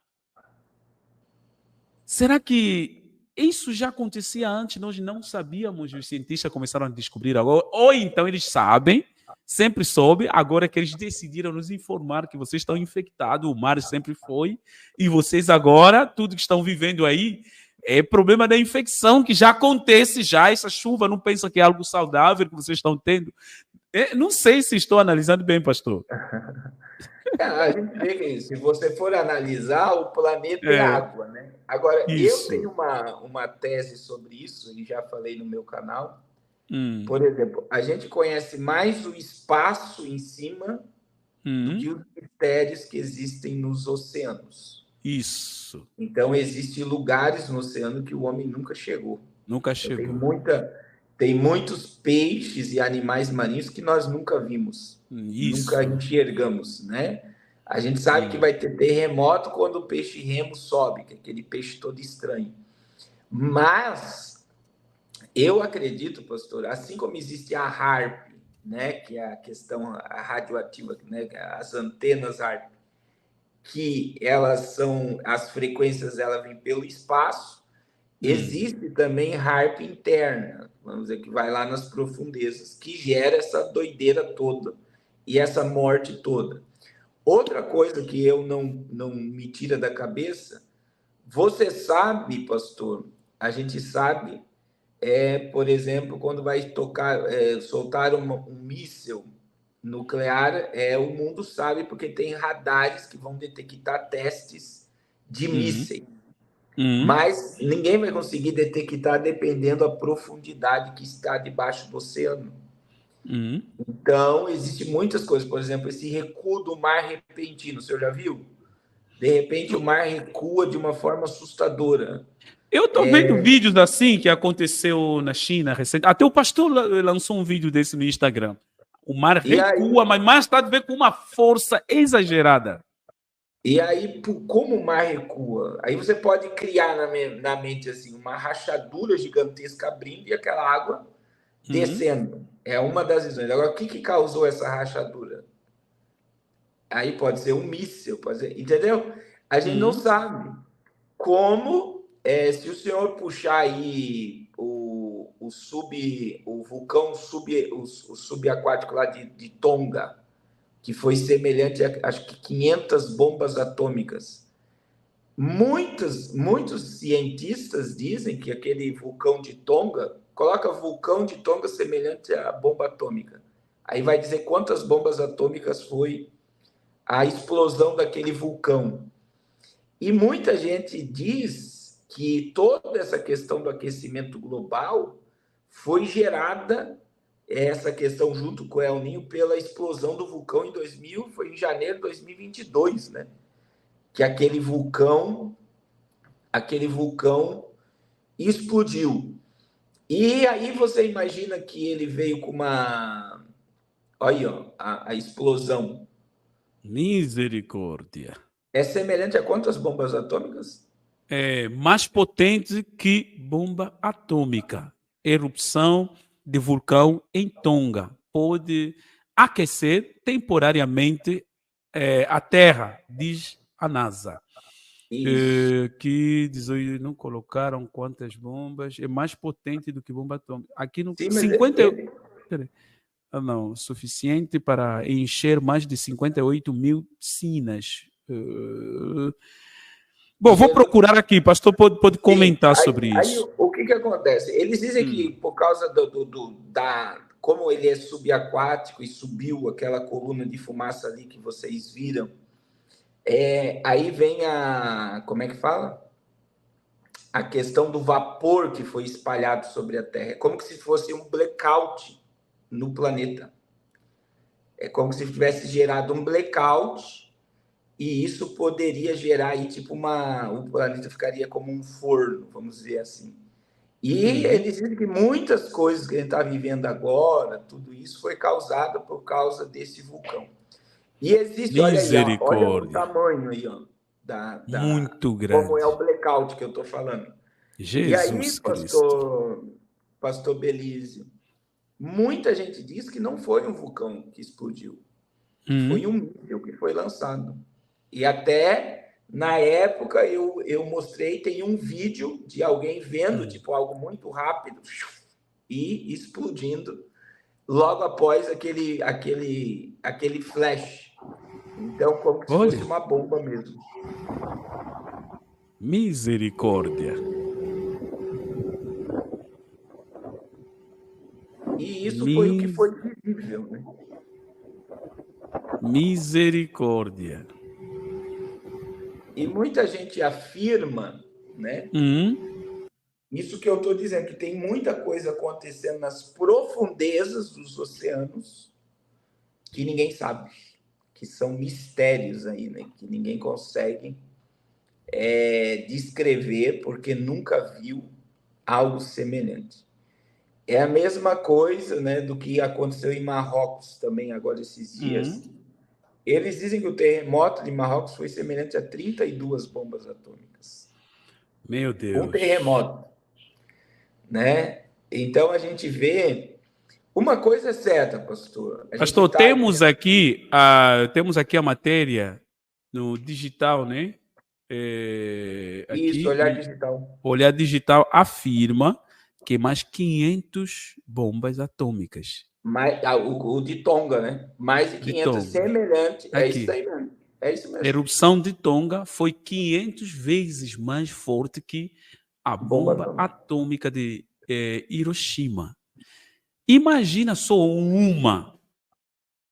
Será que isso já acontecia antes? Nós não sabíamos, os cientistas começaram a descobrir agora, ou então eles sabem, sempre soube, agora que eles decidiram nos informar que vocês estão infectados, o mar sempre foi, e vocês agora, tudo que estão vivendo aí, é problema da infecção, que já acontece, essa chuva, não pensa que é algo saudável que vocês estão tendo. Não sei se estou analisando bem, pastor. A gente vê que se você for analisar, o planeta é água, né? Agora, eu tenho uma tese sobre isso, e já falei no meu canal. Por exemplo, a gente conhece mais o espaço em cima do que os mistérios que existem nos oceanos. Isso. Então, existem lugares no oceano que o homem nunca chegou. Nunca chegou. Tem muitos peixes e animais marinhos que nós nunca vimos. Isso. Nunca enxergamos, né? A gente sabe que vai ter terremoto quando o peixe remo sobe, que é aquele peixe todo estranho. Mas eu acredito, pastor, assim como existe a HAARP, né, que é a questão radioativa, né, as antenas HAARP, que as frequências vêm pelo espaço, existe também HAARP interna, vamos dizer, que vai lá nas profundezas, que gera essa doideira toda e essa morte toda. Outra coisa que eu não me tira da cabeça, você sabe, pastor, a gente sabe, por exemplo, quando vai soltar um míssil nuclear, o mundo sabe porque tem radares que vão detectar testes de mísseis. Mas ninguém vai conseguir detectar dependendo da profundidade que está debaixo do oceano. Então, existem muitas coisas. Por exemplo, esse recuo do mar repentino, o senhor já viu? De repente, o mar recua de uma forma assustadora. Eu estou vendo vídeos assim que aconteceu na China recente. Até o pastor lançou um vídeo desse no Instagram. O mar recua, mas mais tarde vem com uma força exagerada. E aí, como o mar recua? Aí você pode criar na mente assim, uma rachadura gigantesca abrindo e aquela água descendo. É uma das visões. Agora, o que causou essa rachadura? Aí pode ser um míssil, pode ser, entendeu? A gente não sabe. Como, se o senhor puxar aí o vulcão subaquático lá de Tonga, que foi semelhante a, acho que 500 bombas atômicas. Muitos cientistas dizem que aquele vulcão de Tonga, coloca vulcão de Tonga semelhante à bomba atômica. Aí vai dizer quantas bombas atômicas foi a explosão daquele vulcão. E muita gente diz que toda essa questão do aquecimento global foi gerada essa questão junto com o El Niño pela explosão do vulcão foi em janeiro de 2022, né? Que aquele vulcão explodiu. E aí você imagina que ele veio com uma... Olha, ó, a explosão. Misericórdia. É semelhante a quantas bombas atômicas? É mais potente que bomba atômica. Erupção de vulcão em Tonga pode aquecer temporariamente a Terra, diz a NASA. Que não colocaram quantas bombas, é mais potente do que bomba atômica. Aqui no 50 não, suficiente para encher mais de 58 mil piscinas. Bom, vou procurar aqui, pastor pode comentar sobre isso. Aí, o que acontece? Eles dizem que por causa como ele é subaquático e subiu aquela coluna de fumaça ali que vocês viram, aí vem como é que fala? A questão do vapor que foi espalhado sobre a Terra. É como se fosse um blackout no planeta. É como se tivesse gerado um blackout e isso poderia gerar aí tipo o planeta ficaria como um forno, vamos dizer assim. E eles dizem que muitas coisas que a gente está vivendo agora, tudo isso foi causado por causa desse vulcão. E existe, olha aí, olha o tamanho aí, ó, muito grande. Como é o blackout que eu estou falando. Jesus e aí, Cristo. pastor Belísio, muita gente diz que não foi um vulcão que explodiu, foi um míssil que foi lançado. E até na época eu mostrei, tem um vídeo de alguém vendo tipo algo muito rápido e explodindo logo após aquele flash. Então, como se fosse uma bomba mesmo. Misericórdia. E isso foi o que foi visível, né? Misericórdia. E muita gente afirma, né? Isso que eu estou dizendo, que tem muita coisa acontecendo nas profundezas dos oceanos que ninguém sabe, que são mistérios aí, né? Que ninguém consegue descrever porque nunca viu algo semelhante. É a mesma coisa, né, do que aconteceu em Marrocos também agora esses dias. Eles dizem que o terremoto de Marrocos foi semelhante a 32 bombas atômicas. Meu Deus. Um terremoto, né? Então a gente vê uma coisa certa, pastor. Pastor, temos aqui a matéria no digital, né? Isso, Olhar Digital. Olhar Digital afirma que mais 500 bombas atômicas. O de Tonga, né? Mais de 500, semelhante. É isso aí mesmo. É isso mesmo. A erupção de Tonga foi 500 vezes mais forte que a bomba atômica de Hiroshima. Imagina só uma,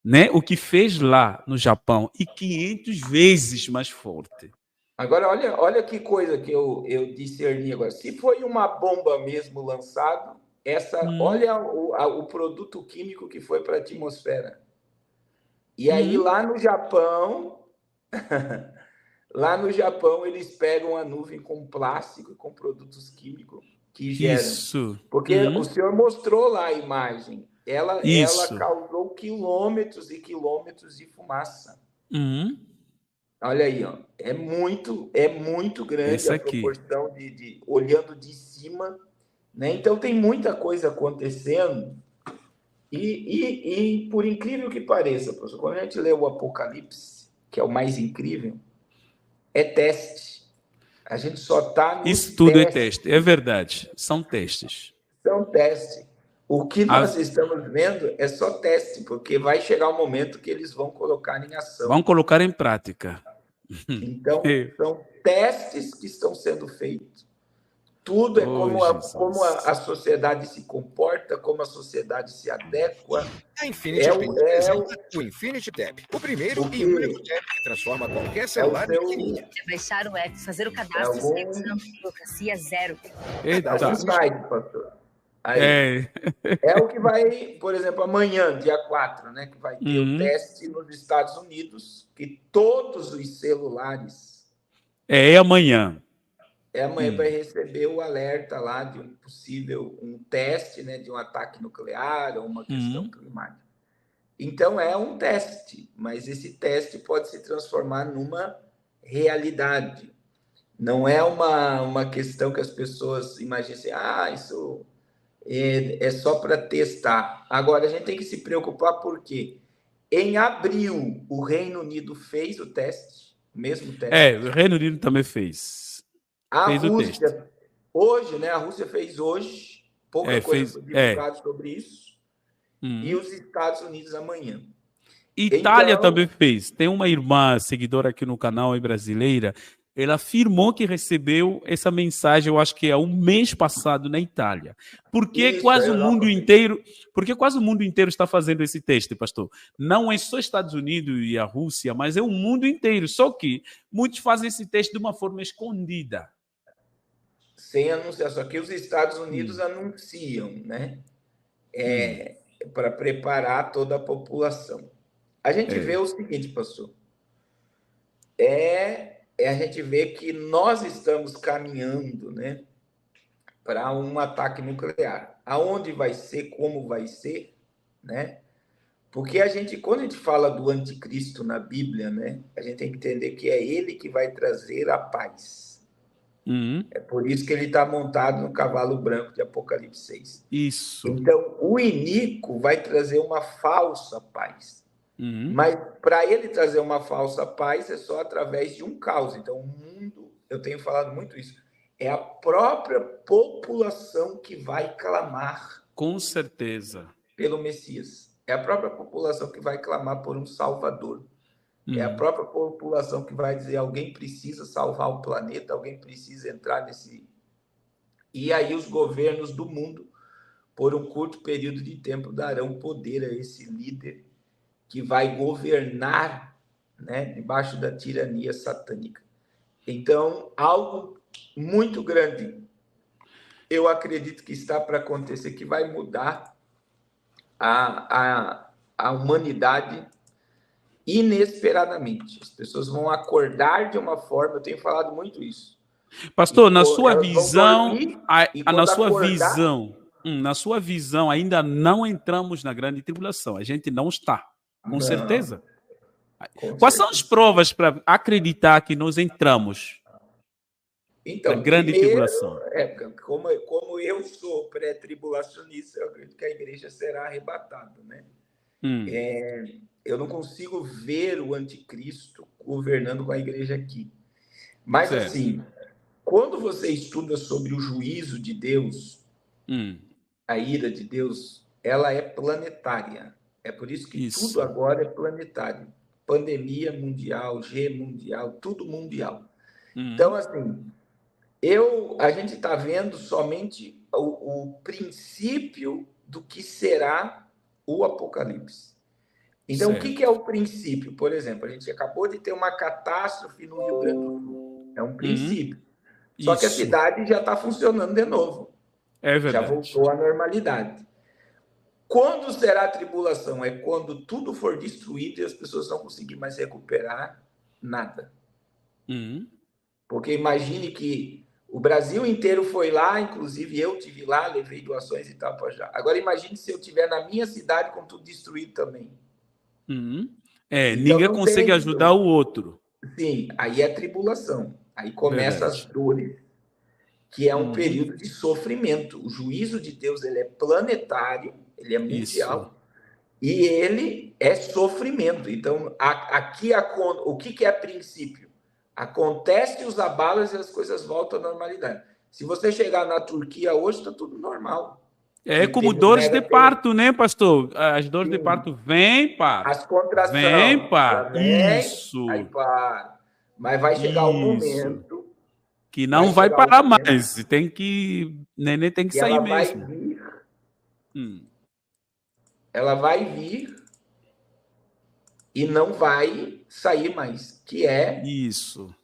né? O que fez lá no Japão, e 500 vezes mais forte. Agora, olha que coisa que eu discerni agora. Se foi uma bomba mesmo lançada, olha o produto químico que foi para a atmosfera. E aí, lá no Japão, eles pegam a nuvem com plástico e com produtos químicos que geram. Isso. Porque o senhor mostrou lá a imagem. Ela causou quilômetros e quilômetros de fumaça. Olha aí, ó. É muito grande a proporção de olhando de cima, né? Então tem muita coisa acontecendo e por incrível que pareça, professor, quando a gente lê o Apocalipse, que é o mais incrível, é teste. A gente só está nos Isso tudo testes. É teste, é verdade. São testes. São testes. O que nós estamos vendo é só teste, porque vai chegar um momento que eles vão colocar em ação. Vão colocar em prática. Então, são testes que estão sendo feitos. Tudo é como a sociedade se comporta, como a sociedade se adequa. A Infinity o Infinity Tab, o primeiro e único tab que transforma qualquer celular em pequenininha. É baixar o app, fazer o cadastro e selecionando burocracia zero. Eita. Aí. É o que vai, por exemplo, amanhã, dia 4, né? Que vai ter o teste nos Estados Unidos, que todos os celulares... É amanhã. Amanhã vai receber o alerta lá de um possível teste, né, de um ataque nuclear ou uma questão climática. Então, é um teste, mas esse teste pode se transformar numa realidade. Não é uma questão que as pessoas imaginem assim, isso é só para testar. Agora, a gente tem que se preocupar porque em abril o Reino Unido fez o teste, o mesmo teste. O Reino Unido também fez. A Fez Rússia, hoje, né? A Rússia fez hoje, pouca coisa foi divulgada sobre isso, e os Estados Unidos amanhã. Itália então, também fez. Tem uma irmã seguidora aqui no canal, brasileira, ela afirmou que recebeu essa mensagem, eu acho que é um mês passado na Itália. Porque quase o mundo inteiro está fazendo esse teste, pastor. Não é só Estados Unidos e a Rússia, mas é o mundo inteiro. Só que muitos fazem esse teste de uma forma escondida. Sem anunciar, só que os Estados Unidos anunciam, né? Para preparar toda a população. A gente vê o seguinte, pastor. A gente vê que nós estamos caminhando, né, para um ataque nuclear. Aonde vai ser, como vai ser, né? Porque quando a gente fala do anticristo na Bíblia, né, a gente tem que entender que é ele que vai trazer a paz. É por isso que ele está montado no cavalo branco de Apocalipse 6. Isso. Então, o iníquo vai trazer uma falsa paz. Mas para ele trazer uma falsa paz é só através de um caos. Então, o mundo, eu tenho falado muito isso, é a própria população que vai clamar. Com certeza. Pelo Messias. É a própria população que vai clamar por um Salvador. É a própria população que vai dizer: alguém precisa salvar o planeta, alguém precisa entrar nesse... E aí os governos do mundo, por um curto período de tempo, darão poder a esse líder que vai governar, né, debaixo da tirania satânica. Então, algo muito grande, eu acredito que está para acontecer, que vai mudar a humanidade inesperadamente. As pessoas vão acordar de uma forma, eu tenho falado muito isso. Pastor, na sua visão, na sua visão, ainda não entramos na grande tribulação. A gente não está, com certeza. Quais são as provas para acreditar que nós entramos na grande tribulação? Como eu sou pré-tribulacionista, eu acredito que a igreja será arrebatada, né? Eu não consigo ver o anticristo governando com a igreja aqui. Mas, assim, quando você estuda sobre o juízo de Deus, a ira de Deus, ela é planetária. É por isso que tudo agora é planetário. Pandemia mundial, G mundial, tudo mundial. Então, assim, a gente está vendo somente o princípio do que será o Apocalipse. Então, o que é o princípio? Por exemplo, a gente acabou de ter uma catástrofe no Rio Grande do Sul. É um princípio. Só que a cidade já está funcionando de novo. É verdade. Já voltou à normalidade. Quando será a tribulação? É quando tudo for destruído e as pessoas não conseguirem mais recuperar nada. Porque imagine que o Brasil inteiro foi lá, inclusive eu estive lá, levei doações e tal para já. Agora imagine se eu estiver na minha cidade com tudo destruído também. Então, ninguém consegue ajudar o outro. Sim, aí é tribulação. Aí começam as dores, que é um período de sofrimento. O juízo de Deus, ele é planetário, ele é mundial, e ele é sofrimento. Então, aqui o que é princípio? Acontece os abalos e as coisas voltam à normalidade. Se você chegar na Turquia hoje, está tudo normal. É como dores de parto, né, pastor? As dores de parto vêm, para. As contrações. Vem, para. Isso. Aí para. Mas vai chegar um momento que não vai parar mais. Neném tem que sair mesmo. Ela vai vir e não vai sair mais, que é isso.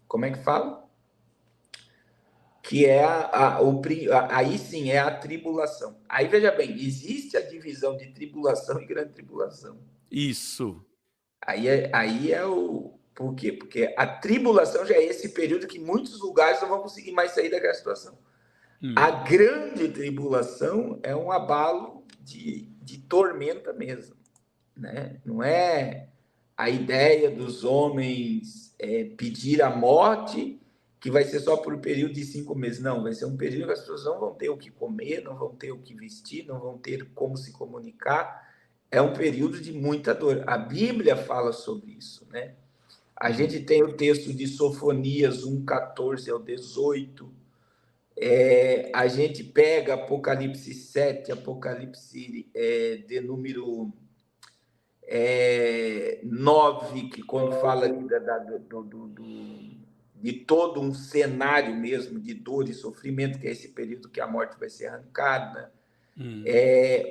como é que fala? Que é aí sim é a tribulação. Aí veja bem, existe a divisão de tribulação e grande tribulação. Isso. Aí é o... Por quê? Porque a tribulação já é esse período que muitos lugares não vão conseguir mais sair daquela situação. A grande tribulação é um abalo de tormenta mesmo, né? Não é a ideia dos homens pedir a morte, que vai ser só por um período de 5 meses. Não, vai ser um período que as pessoas não vão ter o que comer, não vão ter o que vestir, não vão ter como se comunicar. É um período de muita dor. A Bíblia fala sobre isso, né? A gente tem o texto de Sofonias 1:14 ao 18. A gente pega Apocalipse 7, Apocalipse de número 9, que quando fala de todo um cenário mesmo de dor e sofrimento, que é esse período que a morte vai ser arrancada,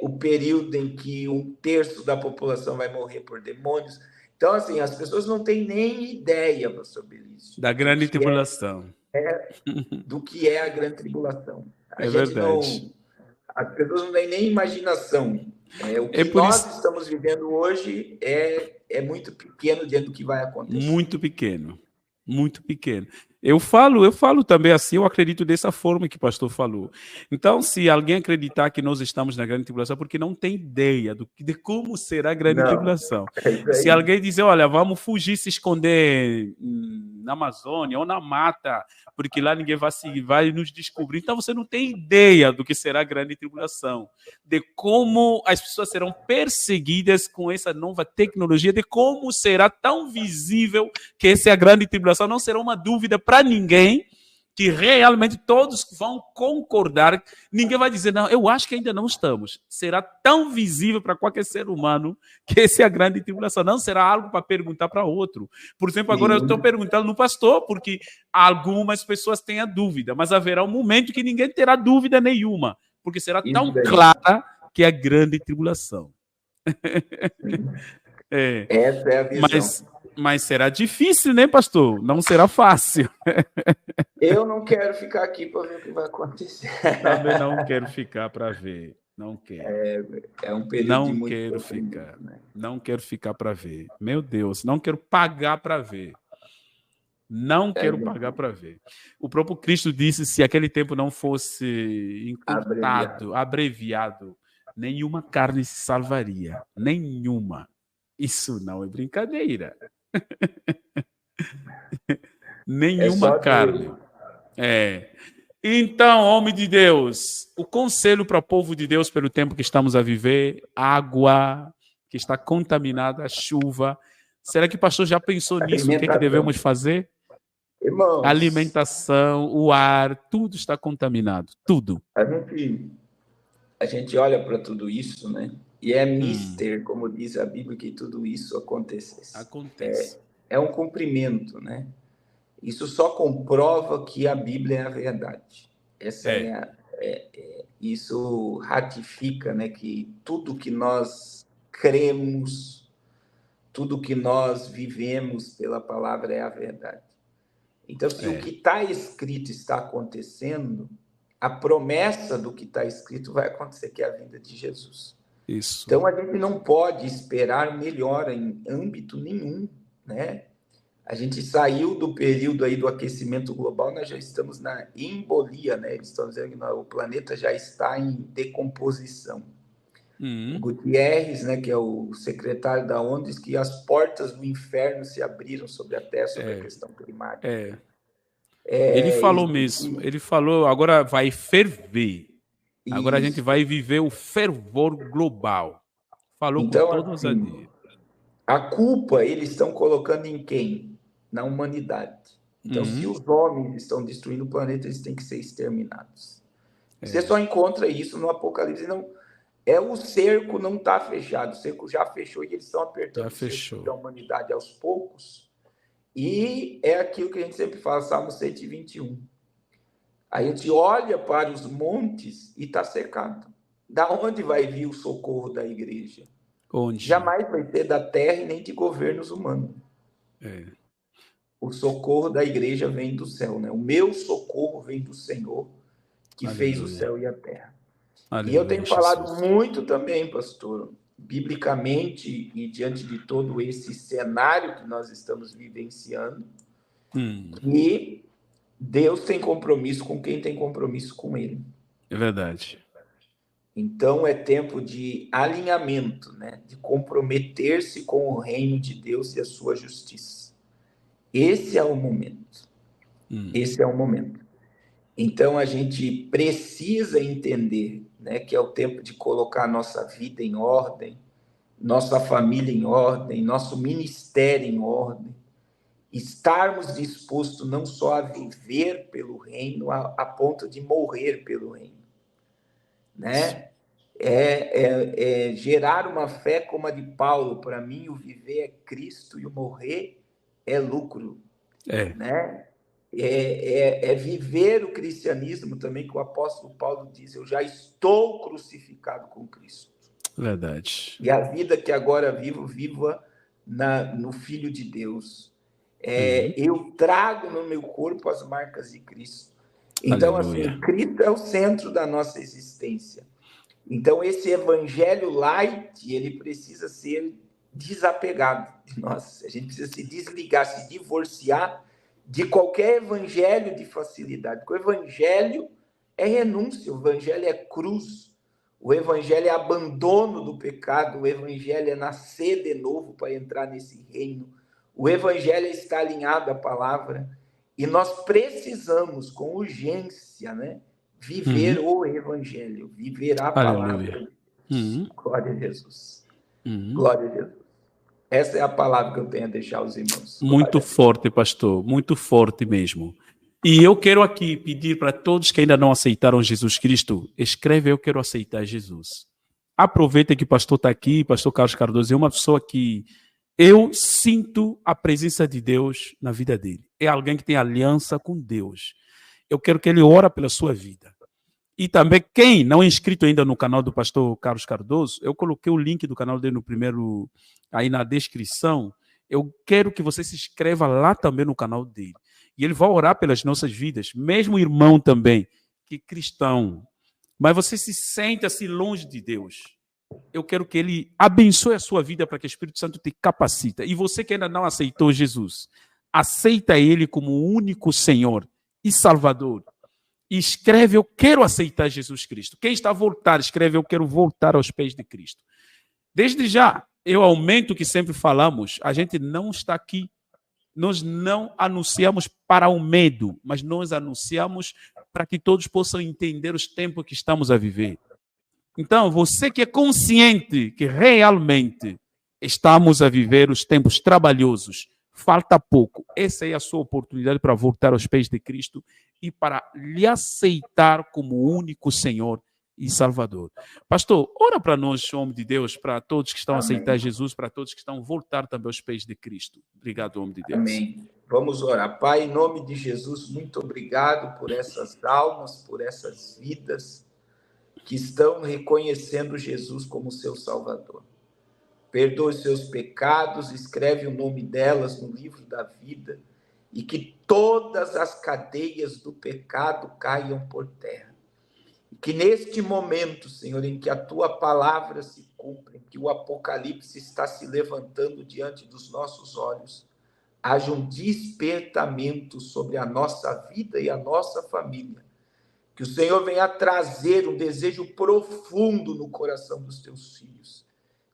o período em que 1/3 da população vai morrer por demônios. Então, assim, as pessoas não têm nem ideia sobre isso. Da grande tribulação. Do que é a grande tribulação. Verdade. As pessoas não têm nem imaginação. O que nós estamos vivendo hoje é muito pequeno diante do que vai acontecer. Muito pequeno. Muito pequeno. Eu falo também assim, eu acredito dessa forma que o pastor falou. Então, se alguém acreditar que nós estamos na grande tribulação, porque não tem ideia de como será a grande tribulação. Se alguém dizer, olha, vamos fugir, se esconder na Amazônia ou na mata, porque lá ninguém vai nos descobrir. Então, você não tem ideia do que será a grande tribulação, de como as pessoas serão perseguidas com essa nova tecnologia, de como será tão visível que essa é a grande tribulação. Não será uma dúvida para ninguém, que realmente todos vão concordar. Ninguém vai dizer, não, eu acho que ainda não estamos. Será tão visível para qualquer ser humano que essa é a grande tribulação. Não será algo para perguntar para outro. Por exemplo, agora eu estou perguntando no pastor, porque algumas pessoas têm a dúvida, mas haverá um momento que ninguém terá dúvida nenhuma, porque será tão clara que é a grande tribulação. Essa é a visão. Mas será difícil, né, pastor? Não será fácil. Eu não quero ficar aqui para ver o que vai acontecer. Também não quero ficar para ver. Não quero. É um período não de muito quero ficar. Né? Não quero ficar para ver. Meu Deus, não quero pagar para ver. Não quero pagar para ver. O próprio Cristo disse, se aquele tempo não fosse encurtado, abreviado, nenhuma carne se salvaria. Nenhuma. Isso não é brincadeira. Nenhuma carne. Então, homem de Deus, o conselho para o povo de Deus pelo tempo que estamos a viver, água que está contaminada, chuva. Será que o pastor já pensou nisso? O que devemos fazer? Irmãos, a alimentação, o ar, tudo está contaminado, tudo. A gente olha para tudo isso, né? E é mister, como diz a Bíblia, que tudo isso acontecesse. Acontece. É um cumprimento, né? Isso só comprova que a Bíblia é a verdade. Isso ratifica, né, que tudo que nós cremos, tudo que nós vivemos pela palavra é a verdade. Então, se o que está escrito está acontecendo, a promessa do que está escrito vai acontecer, que é a vinda de Jesus. Isso. Então, a gente não pode esperar melhora em âmbito nenhum, né? A gente saiu do período aí do aquecimento global, nós já estamos na embolia, né? Eles estão dizendo que o planeta já está em decomposição. O Gutierrez, né, que é o secretário da ONU, diz que as portas do inferno se abriram sobre a Terra, sobre a questão climática. Ele falou mesmo. Ele falou, agora vai ferver. Agora a gente vai viver o fervor global. Falou então, com toda ousadia. A culpa eles estão colocando em quem? Na humanidade. Então, se os homens estão destruindo o planeta, eles têm que ser exterminados. Você só encontra isso no Apocalipse. Não, o cerco não está fechado. O cerco já fechou e eles estão apertando o cerco da humanidade aos poucos. E é aquilo que a gente sempre fala, Salmo 121. A gente olha para os montes e está cercado. Da onde vai vir o socorro da igreja? Onde? Jamais vai ser da terra e nem de governos humanos. o socorro da igreja vem do céu, né? O meu socorro vem do Senhor, que fez o céu e a terra. E eu tenho falado muito também, pastor, biblicamente e diante de todo esse cenário que nós estamos vivenciando, que Deus tem compromisso com quem tem compromisso com Ele. É verdade. Então é tempo de alinhamento, né? De comprometer-se com o reino de Deus e a sua justiça. Esse é o momento. Esse é o momento. Então a gente precisa entender, né, que é o tempo de colocar nossa vida em ordem, nossa família em ordem, nosso ministério em ordem, estarmos dispostos não só a viver pelo reino, a ponto de morrer pelo reino, né? Gerar uma fé como a de Paulo. Para mim, o viver é Cristo e o morrer é lucro, né? Viver o cristianismo também, que o apóstolo Paulo diz: eu já estou crucificado com Cristo. Verdade. E a vida que agora vivo, viva no Filho de Deus. Eu trago no meu corpo as marcas de Cristo. Então, Aleluia. assim, Cristo é o centro da nossa existência. Então, esse evangelho light, ele precisa ser desapegado de nós. A gente precisa se desligar, se divorciar de qualquer evangelho de facilidade. Porque o evangelho é renúncia, o evangelho é cruz, o evangelho é abandono do pecado, o evangelho é nascer de novo para entrar nesse reino. O evangelho é estar alinhado à palavra. E nós precisamos, com urgência, né, viver o evangelho, viver a palavra. Glória a Jesus. Glória a Jesus. Essa é a palavra que eu tenho a deixar aos irmãos. Muito forte, pastor, muito forte mesmo. E eu quero aqui pedir para todos que ainda não aceitaram Jesus Cristo, escreve: eu quero aceitar Jesus. Aproveita que o pastor está aqui, pastor Carlos Cardoso é uma pessoa que eu sinto a presença de Deus na vida dele. É alguém que tem aliança com Deus. Eu quero que ele ore pela sua vida. E também, quem não é inscrito ainda no canal do pastor Carlos Cardoso, eu coloquei o link do canal dele no primeiro, aí na descrição. Eu quero que você se inscreva lá também no canal dele. E ele vai orar pelas nossas vidas, mesmo o irmão também, que é cristão. Mas você se sente assim longe de Deus. Eu quero que ele abençoe a sua vida para que o Espírito Santo te capacita. E você que ainda não aceitou Jesus, aceita ele como o único Senhor e Salvador. E escreve: eu quero aceitar Jesus Cristo. Quem está a voltar, escreve: eu quero voltar aos pés de Cristo. Desde já, eu aumento o que sempre falamos, a gente não está aqui, nós não anunciamos para o medo, mas nós anunciamos para que todos possam entender os tempos que estamos a viver. Então, você que é consciente que realmente estamos a viver os tempos trabalhosos, falta pouco, essa é a sua oportunidade para voltar aos pés de Cristo e para lhe aceitar como o único Senhor e Salvador. Pastor, ora para nós, homem de Deus, para todos que estão a aceitar Jesus, para todos que estão a voltar também aos pés de Cristo. Obrigado, homem de Deus. Amém. Vamos orar. Pai, em nome de Jesus, muito obrigado por essas almas, por essas vidas que estão reconhecendo Jesus como seu Salvador. Perdoe seus pecados, escreve o nome delas no livro da vida e que todas as cadeias do pecado caiam por terra. E que neste momento, Senhor, em que a tua palavra se cumpre, que o Apocalipse está se levantando diante dos nossos olhos, haja um despertamento sobre a nossa vida e a nossa família. Que o Senhor venha trazer um desejo profundo no coração dos teus filhos,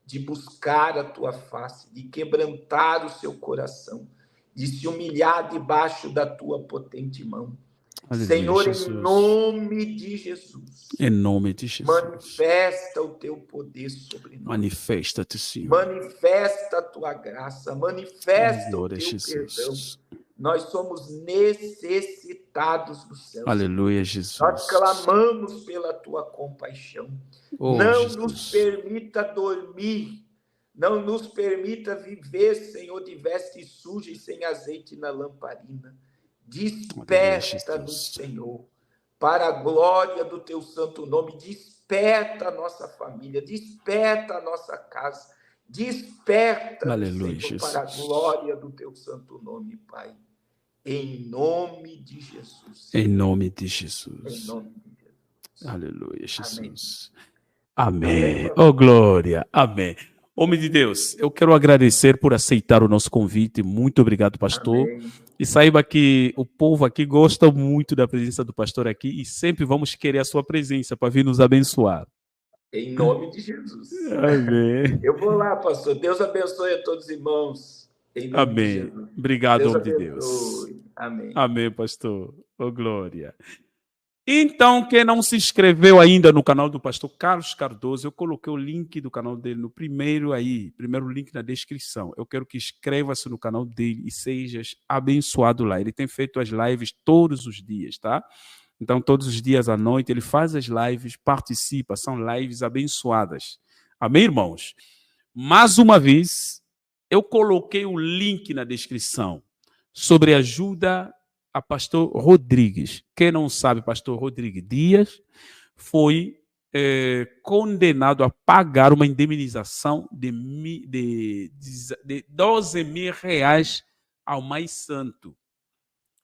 de buscar a tua face, de quebrantar o seu coração, de se humilhar debaixo da tua potente mão. Aleluia, Senhor, Jesus. Em nome de Jesus. Em nome de Jesus. Manifesta o teu poder sobre nós. Manifesta-te, Senhor. Manifesta a tua graça, manifesta o teu perdão. Nós somos necessitados do céu. Aleluia, Jesus. Nós clamamos pela tua compaixão. Não Jesus. Nos permita dormir. Não nos permita viver, Senhor, de veste suja e sem azeite na lamparina. Desperta-nos, Senhor, para a glória do teu santo nome. Desperta a nossa família, desperta a nossa casa, desperta, Senhor, para a glória do teu santo nome, Pai. Em nome de Jesus. Em nome de Jesus. Em nome de Jesus. Aleluia, Jesus. Amém. Oh, glória. Amém. Homem de Deus, eu quero agradecer por aceitar o nosso convite. Muito obrigado, pastor. Amém. E saiba que o povo aqui gosta muito da presença do pastor aqui e sempre vamos querer a sua presença para vir nos abençoar. Em nome de Jesus. Amém. Eu vou lá, pastor. Deus abençoe a todos os irmãos. Em nome Amém. de Jesus. Obrigado, Deus homem de abençoe. Deus. Amém. Amém, pastor. Oh, glória. Então, quem não se inscreveu ainda no canal do pastor Carlos Cardoso, eu coloquei o link do canal dele no primeiro link na descrição. Eu quero que inscreva-se no canal dele e sejas abençoado lá. Ele tem feito as lives todos os dias, tá? Então, todos os dias à noite, ele faz as lives, participa, são lives abençoadas. Amém, irmãos? Mais uma vez, eu coloquei o link na descrição sobre ajuda a pastor Rodrigues. Quem não sabe, pastor Rodrigues Dias foi condenado a pagar uma indemnização de 12 mil reais ao mais santo.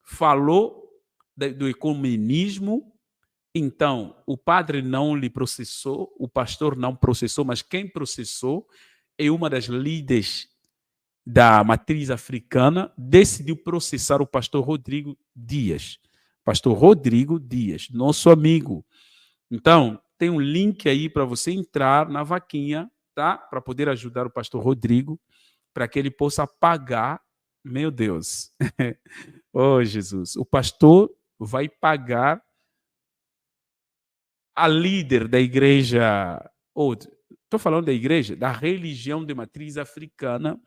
Falou do ecumenismo. Então, o padre não lhe processou, o pastor não processou, mas quem processou é uma das líderes da matriz africana, decidiu processar o pastor Rodrigo Dias. Pastor Rodrigo Dias, nosso amigo. Então, tem um link aí para você entrar na vaquinha, tá? Para poder ajudar o pastor Rodrigo, para que ele possa pagar. Meu Deus. Oh, Jesus. O pastor vai pagar a líder da igreja, estou falando da igreja, da religião de matriz africana,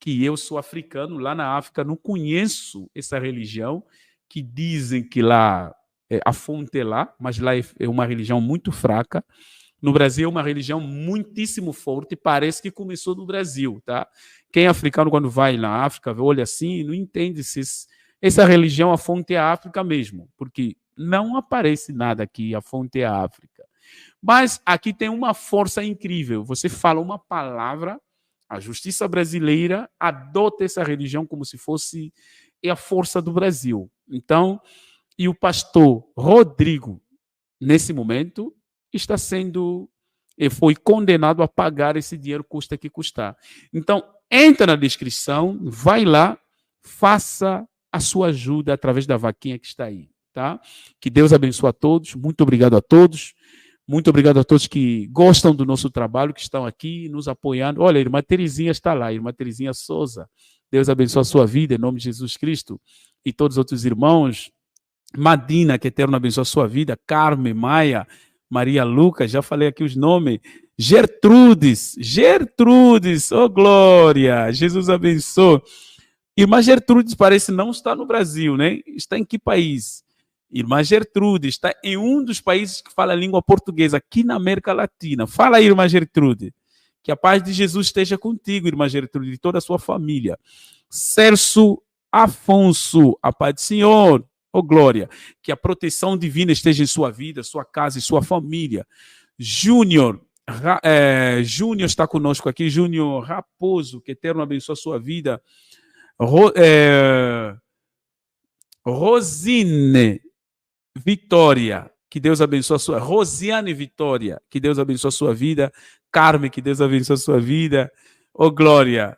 que eu sou africano, lá na África não conheço essa religião, que dizem que lá a fonte é lá, mas lá é uma religião muito fraca. No Brasil é uma religião muitíssimo forte, parece que começou no Brasil, tá? Quem é africano quando vai na África, olha assim, não entende se essa religião, a fonte é a África mesmo, porque não aparece nada aqui, a fonte é a África. Mas aqui tem uma força incrível, você fala uma palavra, a justiça brasileira adota essa religião como se fosse a força do Brasil. Então, e o pastor Rodrigo, nesse momento, foi condenado a pagar esse dinheiro, custa que custar. Então, entra na descrição, vai lá, faça a sua ajuda através da vaquinha que está aí, tá? Que Deus abençoe a todos, muito obrigado a todos. Muito obrigado a todos que gostam do nosso trabalho, que estão aqui nos apoiando. Olha, a irmã Terezinha está lá, a irmã Terezinha Souza. Deus abençoe a sua vida, em nome de Jesus Cristo. E todos os outros irmãos. Madina, que Eterno abençoe a sua vida. Carmen, Maia, Maria Lucas, já falei aqui os nomes. Gertrudes, oh glória, Jesus abençoe. Irmã Gertrudes parece não estar no Brasil, né? Está em que país? Irmã Gertrude está em um dos países que fala a língua portuguesa, aqui na América Latina. Fala aí, irmã Gertrude. Que a paz de Jesus esteja contigo, irmã Gertrude, e toda a sua família. Celso Afonso, a paz do Senhor. Oh, glória. Que a proteção divina esteja em sua vida, sua casa e sua família. Júnior está conosco aqui. Júnior Raposo, que Eterno abençoe a sua vida. Rosine Vitória, que Deus abençoe a sua... Rosiane Vitória, que Deus abençoe a sua vida. Carmen, que Deus abençoe a sua vida. Oh, glória.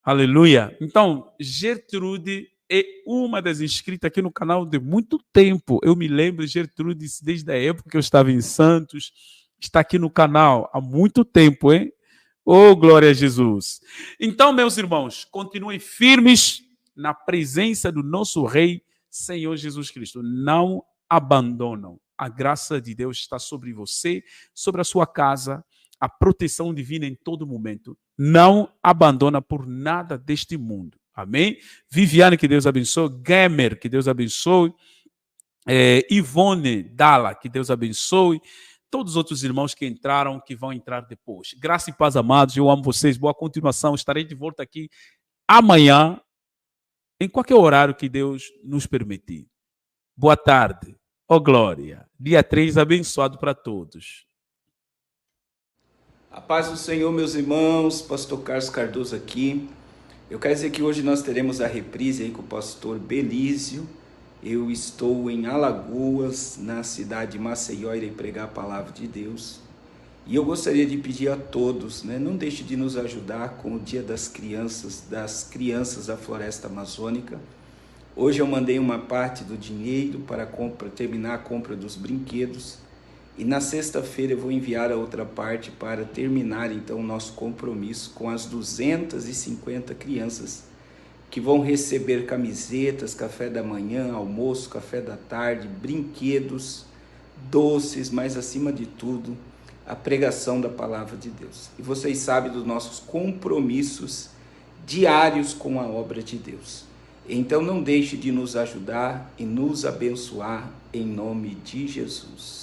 Aleluia. Então, Gertrude é uma das inscritas aqui no canal de muito tempo. Eu me lembro de Gertrude desde a época que eu estava em Santos. Está aqui no canal há muito tempo, hein? Oh, glória a Jesus. Então, meus irmãos, continuem firmes na presença do nosso Rei, Senhor Jesus Cristo. Não abandonam. A graça de Deus está sobre você, sobre a sua casa, a proteção divina em todo momento. Não abandona por nada deste mundo. Amém? Viviane, que Deus abençoe. Gamer, que Deus abençoe. Ivone Dalla, que Deus abençoe. Todos os outros irmãos que entraram, que vão entrar depois. Graça e paz, amados. Eu amo vocês. Boa continuação. Estarei de volta aqui amanhã, em qualquer horário que Deus nos permitir. Boa tarde. Oh, glória. Dia 3 abençoado para todos. A paz do Senhor, meus irmãos. Pastor Carlos Cardoso aqui. Eu quero dizer que hoje nós teremos a reprise aí com o pastor Belísio. Eu estou em Alagoas, na cidade de Maceió, irei pregar a palavra de Deus. E eu gostaria de pedir a todos, não deixe de nos ajudar com o Dia das Crianças da Floresta Amazônica. Hoje eu mandei uma parte do dinheiro para terminar a compra dos brinquedos. E na sexta-feira eu vou enviar a outra parte para terminar então o nosso compromisso com as 250 crianças que vão receber camisetas, café da manhã, almoço, café da tarde, brinquedos, doces, mas acima de tudo, a pregação da palavra de Deus. E vocês sabem dos nossos compromissos diários com a obra de Deus. Então não deixe de nos ajudar e nos abençoar em nome de Jesus.